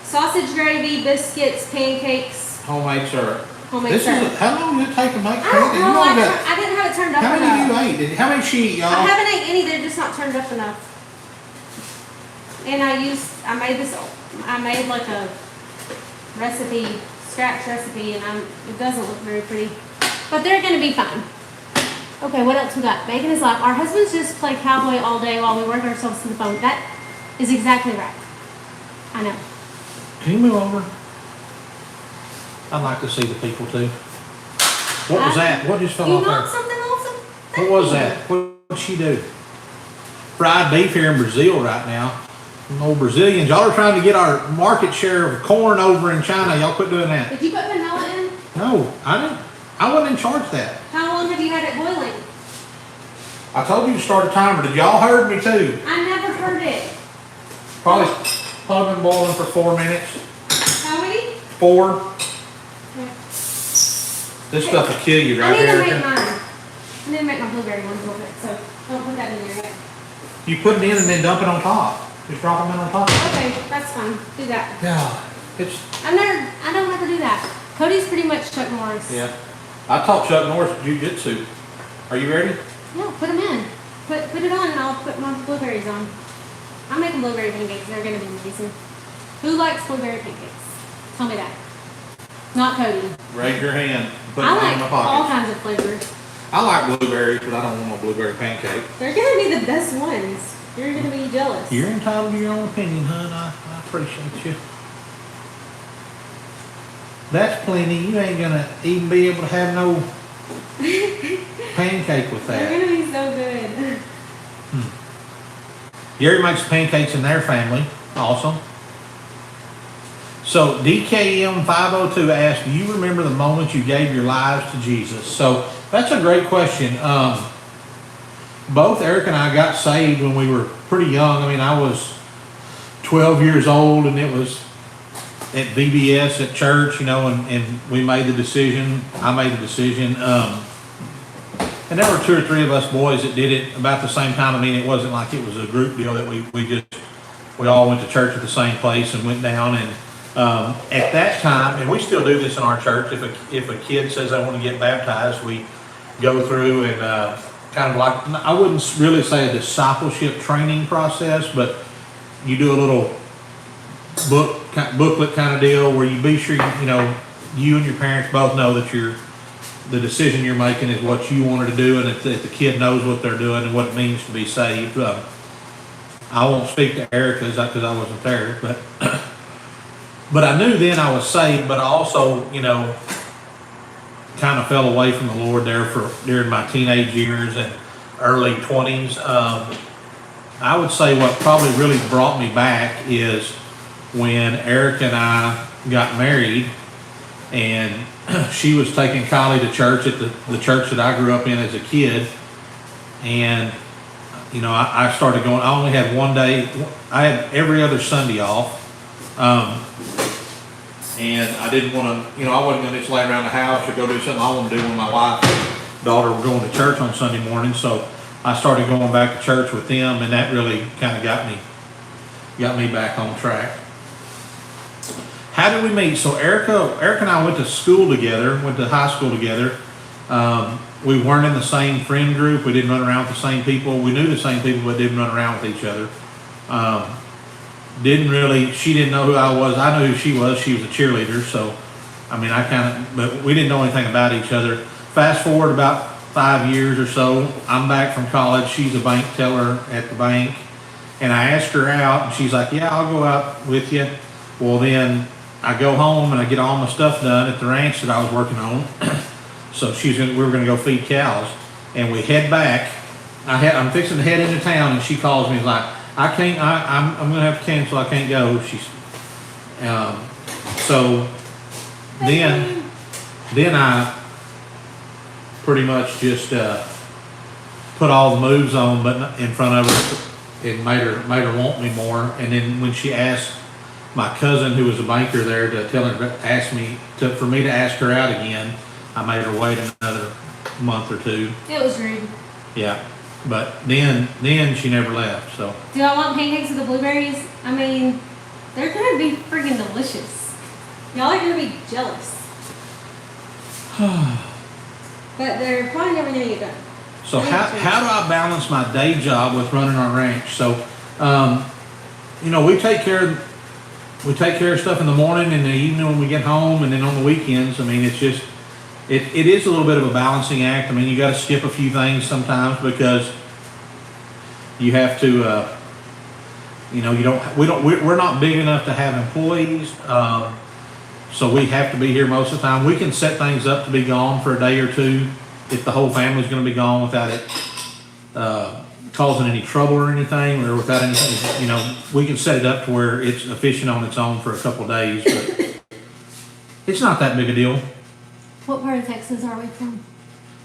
sausage gravy, biscuits, pancakes, Homemade syrup. homemade syrup. How long did it take to make I don't that? know. I didn't have it turned up How enough. many you ate? How many she eat, y'all? I haven't ate any. They're just not turned up enough. And I made like a recipe, scratch recipe, and it doesn't look very pretty. But they're gonna be fine. Okay, what else we got? Bacon is life. Our husbands just play cowboy all day while we work ourselves to the bone. That is exactly right. I know. Can you move over? I'd like to see the people too. What was that? What just fell You off want there? something awesome? What was that? What did she do? Fried beef here in Brazil right now. Them old Brazilians. Y'all are trying to get our market share of corn over in China. Y'all quit doing that. Did you put vanilla in? No, I didn't. I wasn't in charge of that. How long have you had it boiling? I told you to start a timer. Did y'all heard me too? I never heard it. Probably been boiling for 4 minutes. How many? 4. Okay. This stuff will kill you I right need to here. make mine. I need to make my blueberry ones a little bit, so don't put that in there yet. You put it in and then dump it on top. Just drop them in on top. Okay, that's fine. Do that. Yeah, it's. I don't ever do that. Cody's pretty much Chuck Norris. Yeah. I taught Chuck Norris jiu-jitsu. Are you ready? Yeah, put them in. Put it on and I'll put my blueberries on. I'm making blueberry pancakes. They're going to be amazing. Who likes blueberry pancakes? Tell me that. Not Cody. Raise your hand. Put it I in like my all pocket. kinds of flavors. I like blueberries, but I don't want a blueberry pancake. They're going to be the best ones. You're going to be jealous. You're entitled to your own opinion, hon. I appreciate you. That's plenty. You ain't gonna even be able to have no pancake with They're that. going to be so good. Gary makes pancakes in their family. Awesome. So DKM 502 asked, do you remember the moment you gave your lives to Jesus? So that's a great question. Both Eric and I got saved when we were pretty young. I mean, I was 12 years old and it was at VBS at church, and we made the decision. I made the decision. And there were 2 or 3 of us boys that did it about the same time. I mean, it wasn't like it was a group deal that we just we all went to church at the same place and went down. And at that time, and we still do this in our church, if a kid says they want to get baptized, we go through and kind of like, I wouldn't really say a discipleship training process, but you do a little booklet kind of deal where you be sure you and your parents both know that the decision you're making is what you wanted to do, and that the kid knows what they're doing and what it means to be saved. I won't speak to Erica's because I wasn't there, but I knew then I was saved, but I also, kind of fell away from the Lord during my teenage years and early 20s. I would say what probably really brought me back is when Erica and I got married, and she was taking Kylie to church at the church that I grew up in as a kid. And, I started going. I only had one day. I had every other Sunday off. And I didn't want to, I wasn't going to just lay around the house or go do something I wanted to do when my wife and daughter were going to church on Sunday morning. So I started going back to church with them, and that really kind of got me back on track. How did we meet? So Erica and I went to school together, went to high school together. We weren't in the same friend group. We didn't run around with the same people. We knew the same people, but didn't run around with each other. She didn't know who I was. I knew who she was. She was a cheerleader. So, but we didn't know anything about each other. Fast forward about 5 years or so, I'm back from college. She's a bank teller at the bank. And I asked her out, and she's like, yeah, I'll go out with you. Well, then I go home and I get all my stuff done at the ranch that I was working on. So we were going to go feed cows, and we head back. I'm fixing to head into town, and she calls me and is like, I can't. I'm going to have to cancel. I can't go. So then I pretty much just put all the moves on, but in front of her, and made her want me more. And then when she asked my cousin, who was a banker there, for me to ask her out again, I made her wait another month or two. It was rude. Yeah, but then she never left. So. Do I want pancakes with the blueberries? I mean, they're gonna be freaking delicious. Y'all are gonna be jealous. But they're probably never gonna get done. So how do I balance my day job with running our ranch? So, we take care of stuff in the morning and the evening when we get home, and then on the weekends. I mean, it's just. It is a little bit of a balancing act. I mean, you got to skip a few things sometimes because you have to, we're not big enough to have employees, so we have to be here most of the time. We can set things up to be gone for a day or two if the whole family's going to be gone without it causing any trouble or anything, or without anything. We can set it up to where it's efficient on its own for a couple of days, but it's not that big a deal. What part of Texas are we from?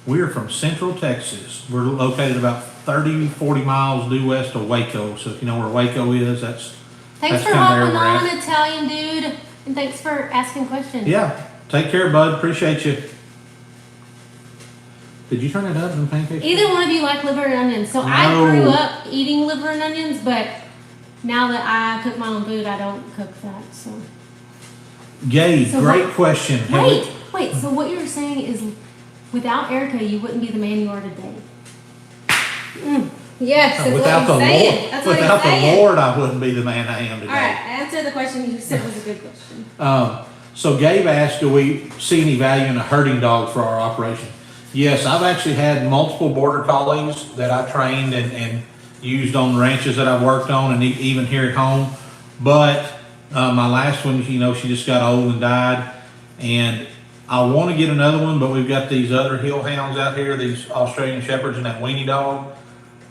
We're from Central Texas. We're located about 40 miles due west of Waco. So if you know where Waco is, that's Thanks for hopping on, Italian dude, and thanks for asking questions. Yeah. Take care, bud. Appreciate you. Did you turn that up in pancakes? Either one of you like liver and onions. So no. I grew up eating liver and onions, but now that I cook my own food, I don't cook that. So. Gabe, great question. Wait, so what you're saying is without Erica, you wouldn't be the man you are today? Yes, that's without what the he's Lord, saying. That's without what he's the Lord, I wouldn't be the man I am today. All right, answer the question you said was a good question. So Gabe asked, do we see any value in a herding dog for our operation? Yes, I've actually had multiple border collies that I trained and used on the ranches that I've worked on, and even here at home. But my last one, she just got old and died, and I want to get another one, but we've got these other hill hounds out here, these Australian Shepherds and that weenie dog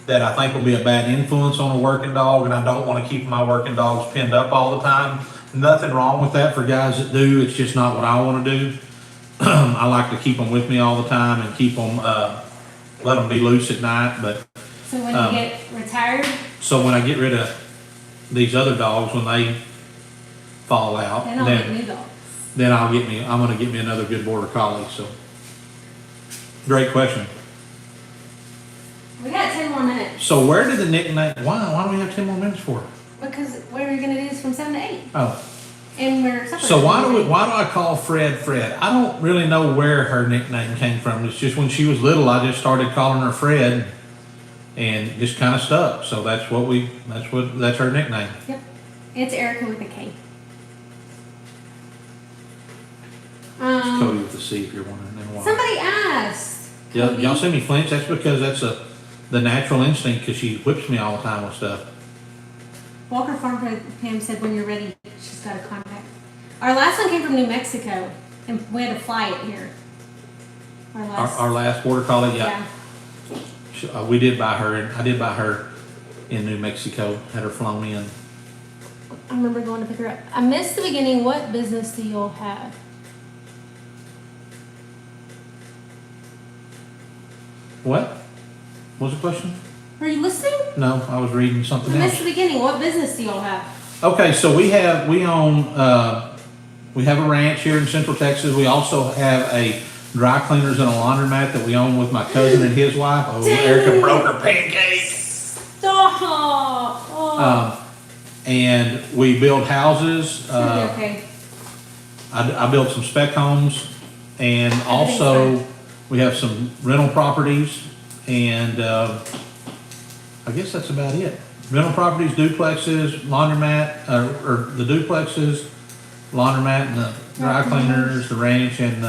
that I think will be a bad influence on a working dog, and I don't want to keep my working dogs pinned up all the time. Nothing wrong with that for guys that do. It's just not what I want to do. I like to keep them with me all the time and keep them, let them be loose at night. But so when you get retired? So when I get rid of these other dogs, when they fall out, then I'll get new dogs. Then I'm going to get me another good border collie. So, great question. We got 10 more minutes. So where did the nickname? Why do we have 10 more minutes for? Because we're gonna do this from 7 to 8. Oh. And we're separate. So why do I call Fred Fred? I don't really know where her nickname came from. It's just when she was little, I just started calling her Fred, and just kind of stuck. So that's her nickname. Yep. It's Erica with a K. It's Cody with a C, if you're wondering. Why. Somebody asked. Y'all see me flinch? That's because that's the natural instinct, because she whips me all the time with stuff. Walker Farm Pam said when you're ready, she's got a contact. Our last one came from New Mexico, and we had to fly it here. Our last border collie, yeah. We did buy her, and I did buy her in New Mexico. Had her flown in. I remember going to pick her up. I missed the beginning. What business do y'all have? What was the question? Are you listening? No, I was reading something I else. missed the beginning. What business do y'all have? Okay, so we have a ranch here in Central Texas. We also have a dry cleaners and a laundromat that we own with my cousin and his wife. Oh, Erica broke her pancake. Stop! Oh. And we build houses. Okay. I built some spec homes, and also we have some rental properties, and I guess that's about it. Rental properties, duplexes, laundromat, or the duplexes, laundromat, and the dry cleaners, the ranch, and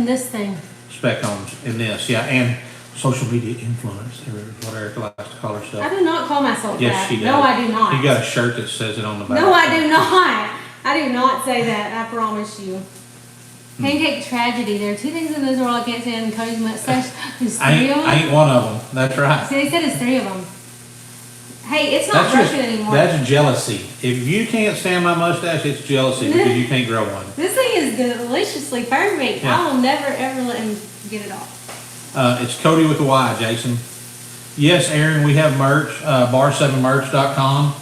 this thing. spec homes, and this, yeah, and social media influencer, what Erica likes to call herself. I do not call myself Yes, that. she does. No, I do not. You got a shirt that says it on the back. No, I do not. I do not say that. I promise you. Pancake tragedy. There are two things in this world I can't stand, and Cody's mustache. There's three of them. I ain't one of them. That's right. See, they said it's 3 of them. Hey, it's not Russian anymore. That's jealousy. If you can't stand my mustache, it's jealousy because you can't grow one. This thing is deliciously perfect. Yeah. I will never ever let him get it off. It's Cody with a Y, Jason. Yes, Aaron, we have merch, bar7merch.com.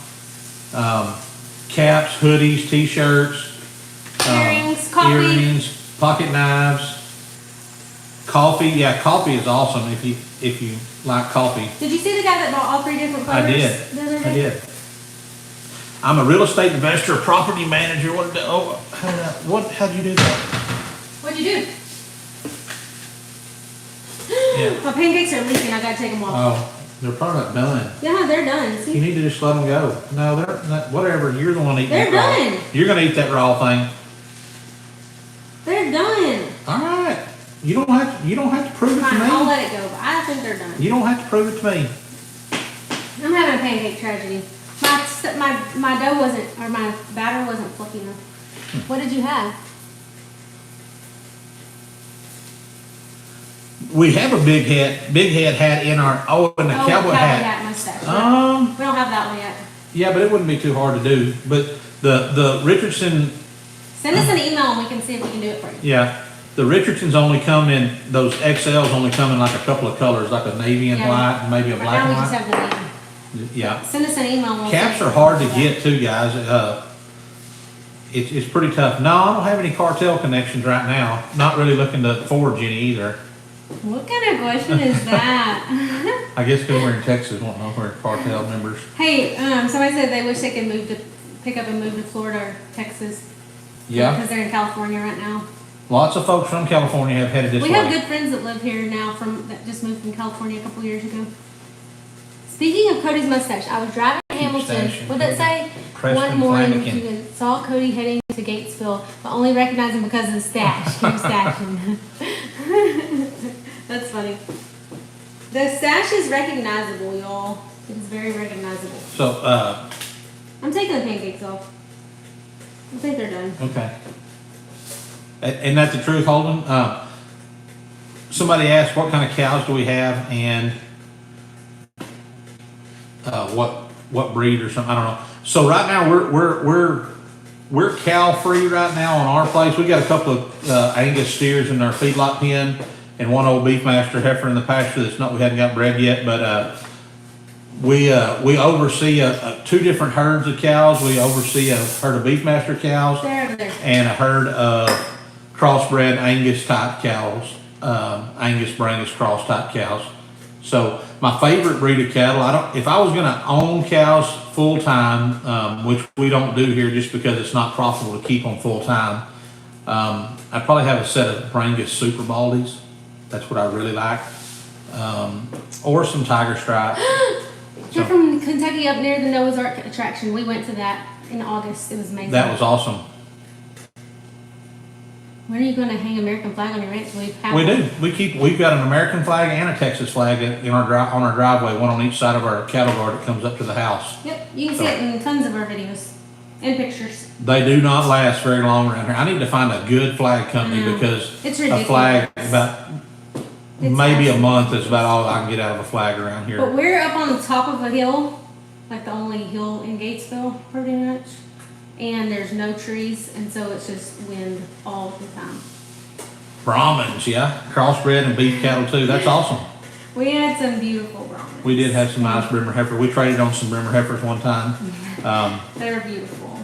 Caps, hoodies, t-shirts, Earrings, coffee. earrings, pocket knives, coffee. Yeah, coffee is awesome if you like coffee. Did you see the guy that bought all 3 different flavors? I did. I'm a real estate investor, a property manager. How'd you do that? What'd you do? Yeah. My pancakes are leaking. I gotta take them off. Oh, they're probably not done. Yeah, they're done. See? You need to just let them go. No, they're not, whatever. You're the one eating They're that done. raw. You're gonna eat that raw thing. They're done. All right. You don't have to prove it to Fine, me. I'll let it go, but I think they're done. You don't have to prove it to me. I'm having a pancake tragedy. My dough wasn't, or my batter wasn't fluffy enough. What did you have? We have a big head hat in our and the cowboy hat. Mustache. We don't have that one yet. Yeah, but it wouldn't be too hard to do. But the Richardson. Send us an email and we can see if we can do it for you. Yeah. The Richardsons only come in, those XLs only come in like a couple of colors, like a navy and white, and maybe a black now and we just white. have the name. Yeah. Send us an email. And we'll Caps see. are hard to get too, guys. It's pretty tough. No, I don't have any cartel connections right now. Not really looking to forge any either. What kind of question is that? I guess because we're in Texas, won't know we're cartel members. Hey, somebody said they wish they could pick up and move to Florida or Texas. Yeah. Because they're in California right now. Lots of folks from California have headed this way. We have good friends that live here now that just moved from California a couple years ago. Speaking of Cody's mustache, I was driving to Hamilton. What did it say? One morning, he saw Cody heading to Gatesville, but only recognized him because of the stash. Keep stashing. That's funny. The stash is recognizable, y'all. It's very recognizable. So, I'm taking the pancakes off. I think they're done. Okay. Isn't that the truth, Holden? Somebody asked what kind of cows do we have and what breed or something. I don't know. So right now we're cow free right now on our place. We got a couple of Angus steers in our feedlot pen and one old Beefmaster heifer in the pasture we hadn't got bred yet, but we oversee 2 different herds of cows. We oversee a herd of Beefmaster cows and a herd of crossbred Angus type cows, Angus Brangus cross type cows. So my favorite breed of cattle, if I was gonna own cows full time, which we don't do here just because it's not profitable to keep them full time, I'd probably have a set of Brangus Super Baldies. That's what I really like. Or some Tiger Stripes. They're from Kentucky up near the Noah's Ark attraction. We went to that in August. It was amazing. That was awesome. When are you going to hang American flag on your ranch? We do. We've got an American flag and a Texas flag on our driveway, one on each side of our cattle guard that comes up to the house. Yep, you can see it in tons of our videos and pictures. They do not last very long around here. I need to find a good flag company because it's a flag maybe a month is about all I can get out of a flag around here. But we're up on the top of a hill, like the only hill in Gatesville, pretty much. And there's no trees, and so it's just wind all the time. Brahmins, yeah. Crossbred and beef cattle too. That's awesome. We had some beautiful Brahmins. We did have some nice Brimmer heifer. We traded on some Brimmer heifers one time. They were beautiful.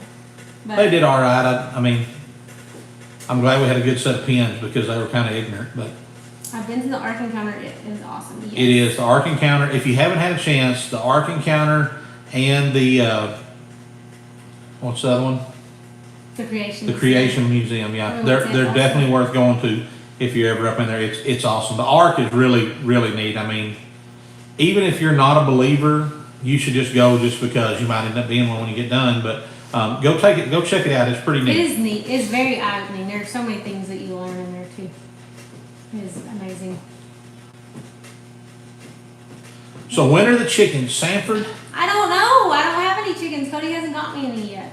But they did all right. I mean, I'm glad we had a good set of pins because they were kind of ignorant. But I've been to the Ark Encounter. It is awesome. Yes. It is. The Ark Encounter, if you haven't had a chance, the Ark Encounter and the... what's the other one? The Creation Museum, yeah. They're awesome. definitely worth going to if you're ever up in there. It's awesome. The Ark is really, really neat. I mean, even if you're not a believer, you should just go just because you might end up being one when you get done. But go check it out. It's pretty neat. It is neat. It's very eye-opening. There are so many things that you learn in there too. It is amazing. So when are the chickens, Sanford? I don't know. I don't have any chickens. Cody hasn't got me any yet.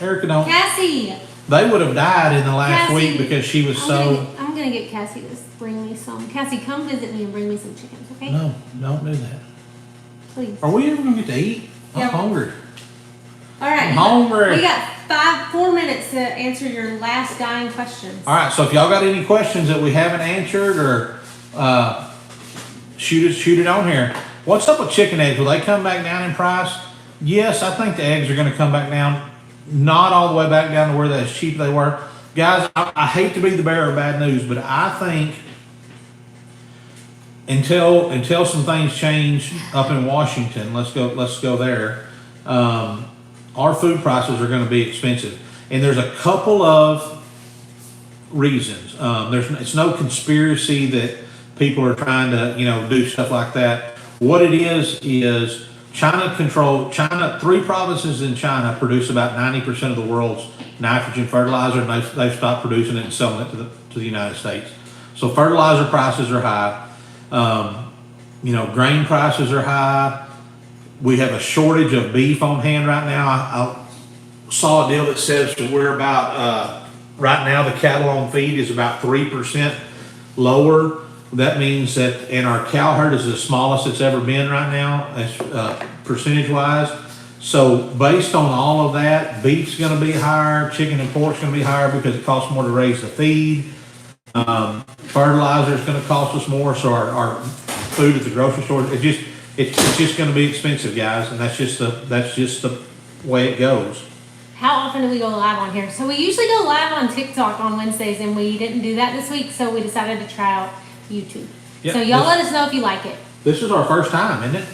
Erica don't. Cassie. They would have died in the last Cassie, week because she was I'm gonna get Cassie to bring me some. Cassie, come visit me and bring me some chickens, okay? No, don't do that. Please. Are we ever gonna get to eat? I'm Yeah. hungry. All right. I'm hungry. We got 4 minutes to answer your last dying questions. All right, so if y'all got any questions that we haven't answered or shoot it on here. What's up with chicken eggs? Will they come back down in price? Yes, I think the eggs are going to come back down. Not all the way back down to where they're as cheap they were. Guys, I hate to be the bearer of bad news, but I think until some things change up in Washington, let's go there. Our food prices are going to be expensive, and there's a couple of reasons. It's no conspiracy that people are trying to do stuff like that. What it is China. 3 provinces in China produce about 90% of the world's nitrogen fertilizer, and they've stopped producing it and selling it to the United States. So fertilizer prices are high. Grain prices are high. We have a shortage of beef on hand right now. I saw a deal that says that we're about right now the cattle on feed is about 3% lower. That means that, and our cow herd is the smallest it's ever been right now, percentage-wise. So based on all of that, beef's going to be higher, chicken and pork's going to be higher because it costs more to raise the feed. Fertilizer is going to cost us more, so our food at the grocery store, it's just going to be expensive, guys, and that's just the way it goes. How often do we go live on here? So we usually go live on TikTok on Wednesdays, and we didn't do that this week, so we decided to try out YouTube. Yep, so y'all let us know if you like it. This is our first time, isn't it?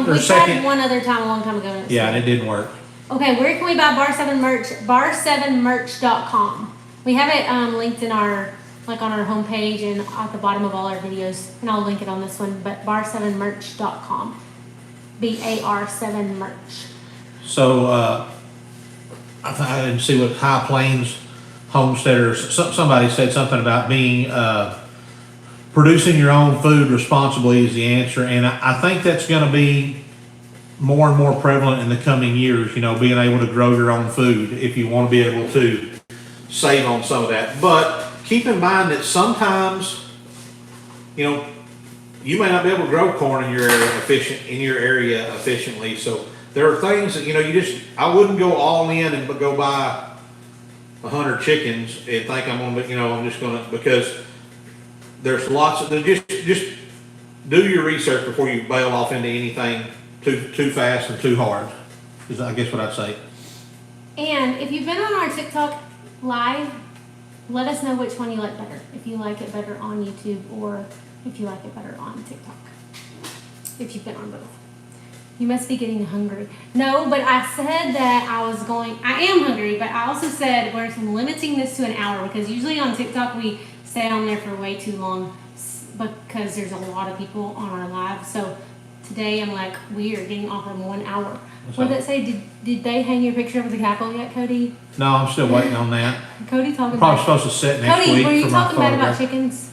We tried one other time a long time ago. And yeah, and it didn't work. Okay, where can we buy Bar 7 merch? Bar7merch.com. We have it linked in our on our homepage and at the bottom of all our videos, and I'll link it on this one. But bar7merch.com, BAR7 merch. So I didn't see what High Plains homesteaders. Somebody said something about being producing your own food responsibly is the answer, and I think that's going to be more and more prevalent in the coming years. Being able to grow your own food if you want to be able to save on some of that. But keep in mind that sometimes, you may not be able to grow corn in your area efficiently. So there are things that I wouldn't go all in and go buy 100 chickens and think because there's lots of just do your research before you bail off into anything too fast and too hard. Is I guess what I'd say. And if you've been on our TikTok live, let us know which one you like better. If you like it better on YouTube or if you like it better on TikTok. if you've been on both. You must be getting hungry. No, but I said that I am hungry, but I also said we're limiting this to an hour because usually on TikTok we stay on there for way too long because there's a lot of people on our live. So today I'm like, we are getting off in 1 hour. What did it say? Did they hang your picture over the Capitol yet, Cody? No, I'm still waiting on that. Cody talking Probably about supposed to sit next Cody, week were you for my talking bad about photograph. chickens?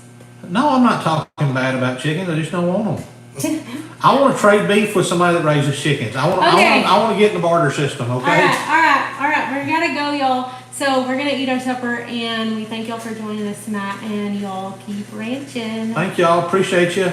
No, I'm not talking bad about chickens. I just don't want them. I want to trade beef with somebody that raises chickens. I want to get in the barter system. Okay. All right. We're gonna go, y'all. So we're gonna eat our supper, and we thank y'all for joining us tonight. And y'all keep ranching. Thank y'all. Appreciate you.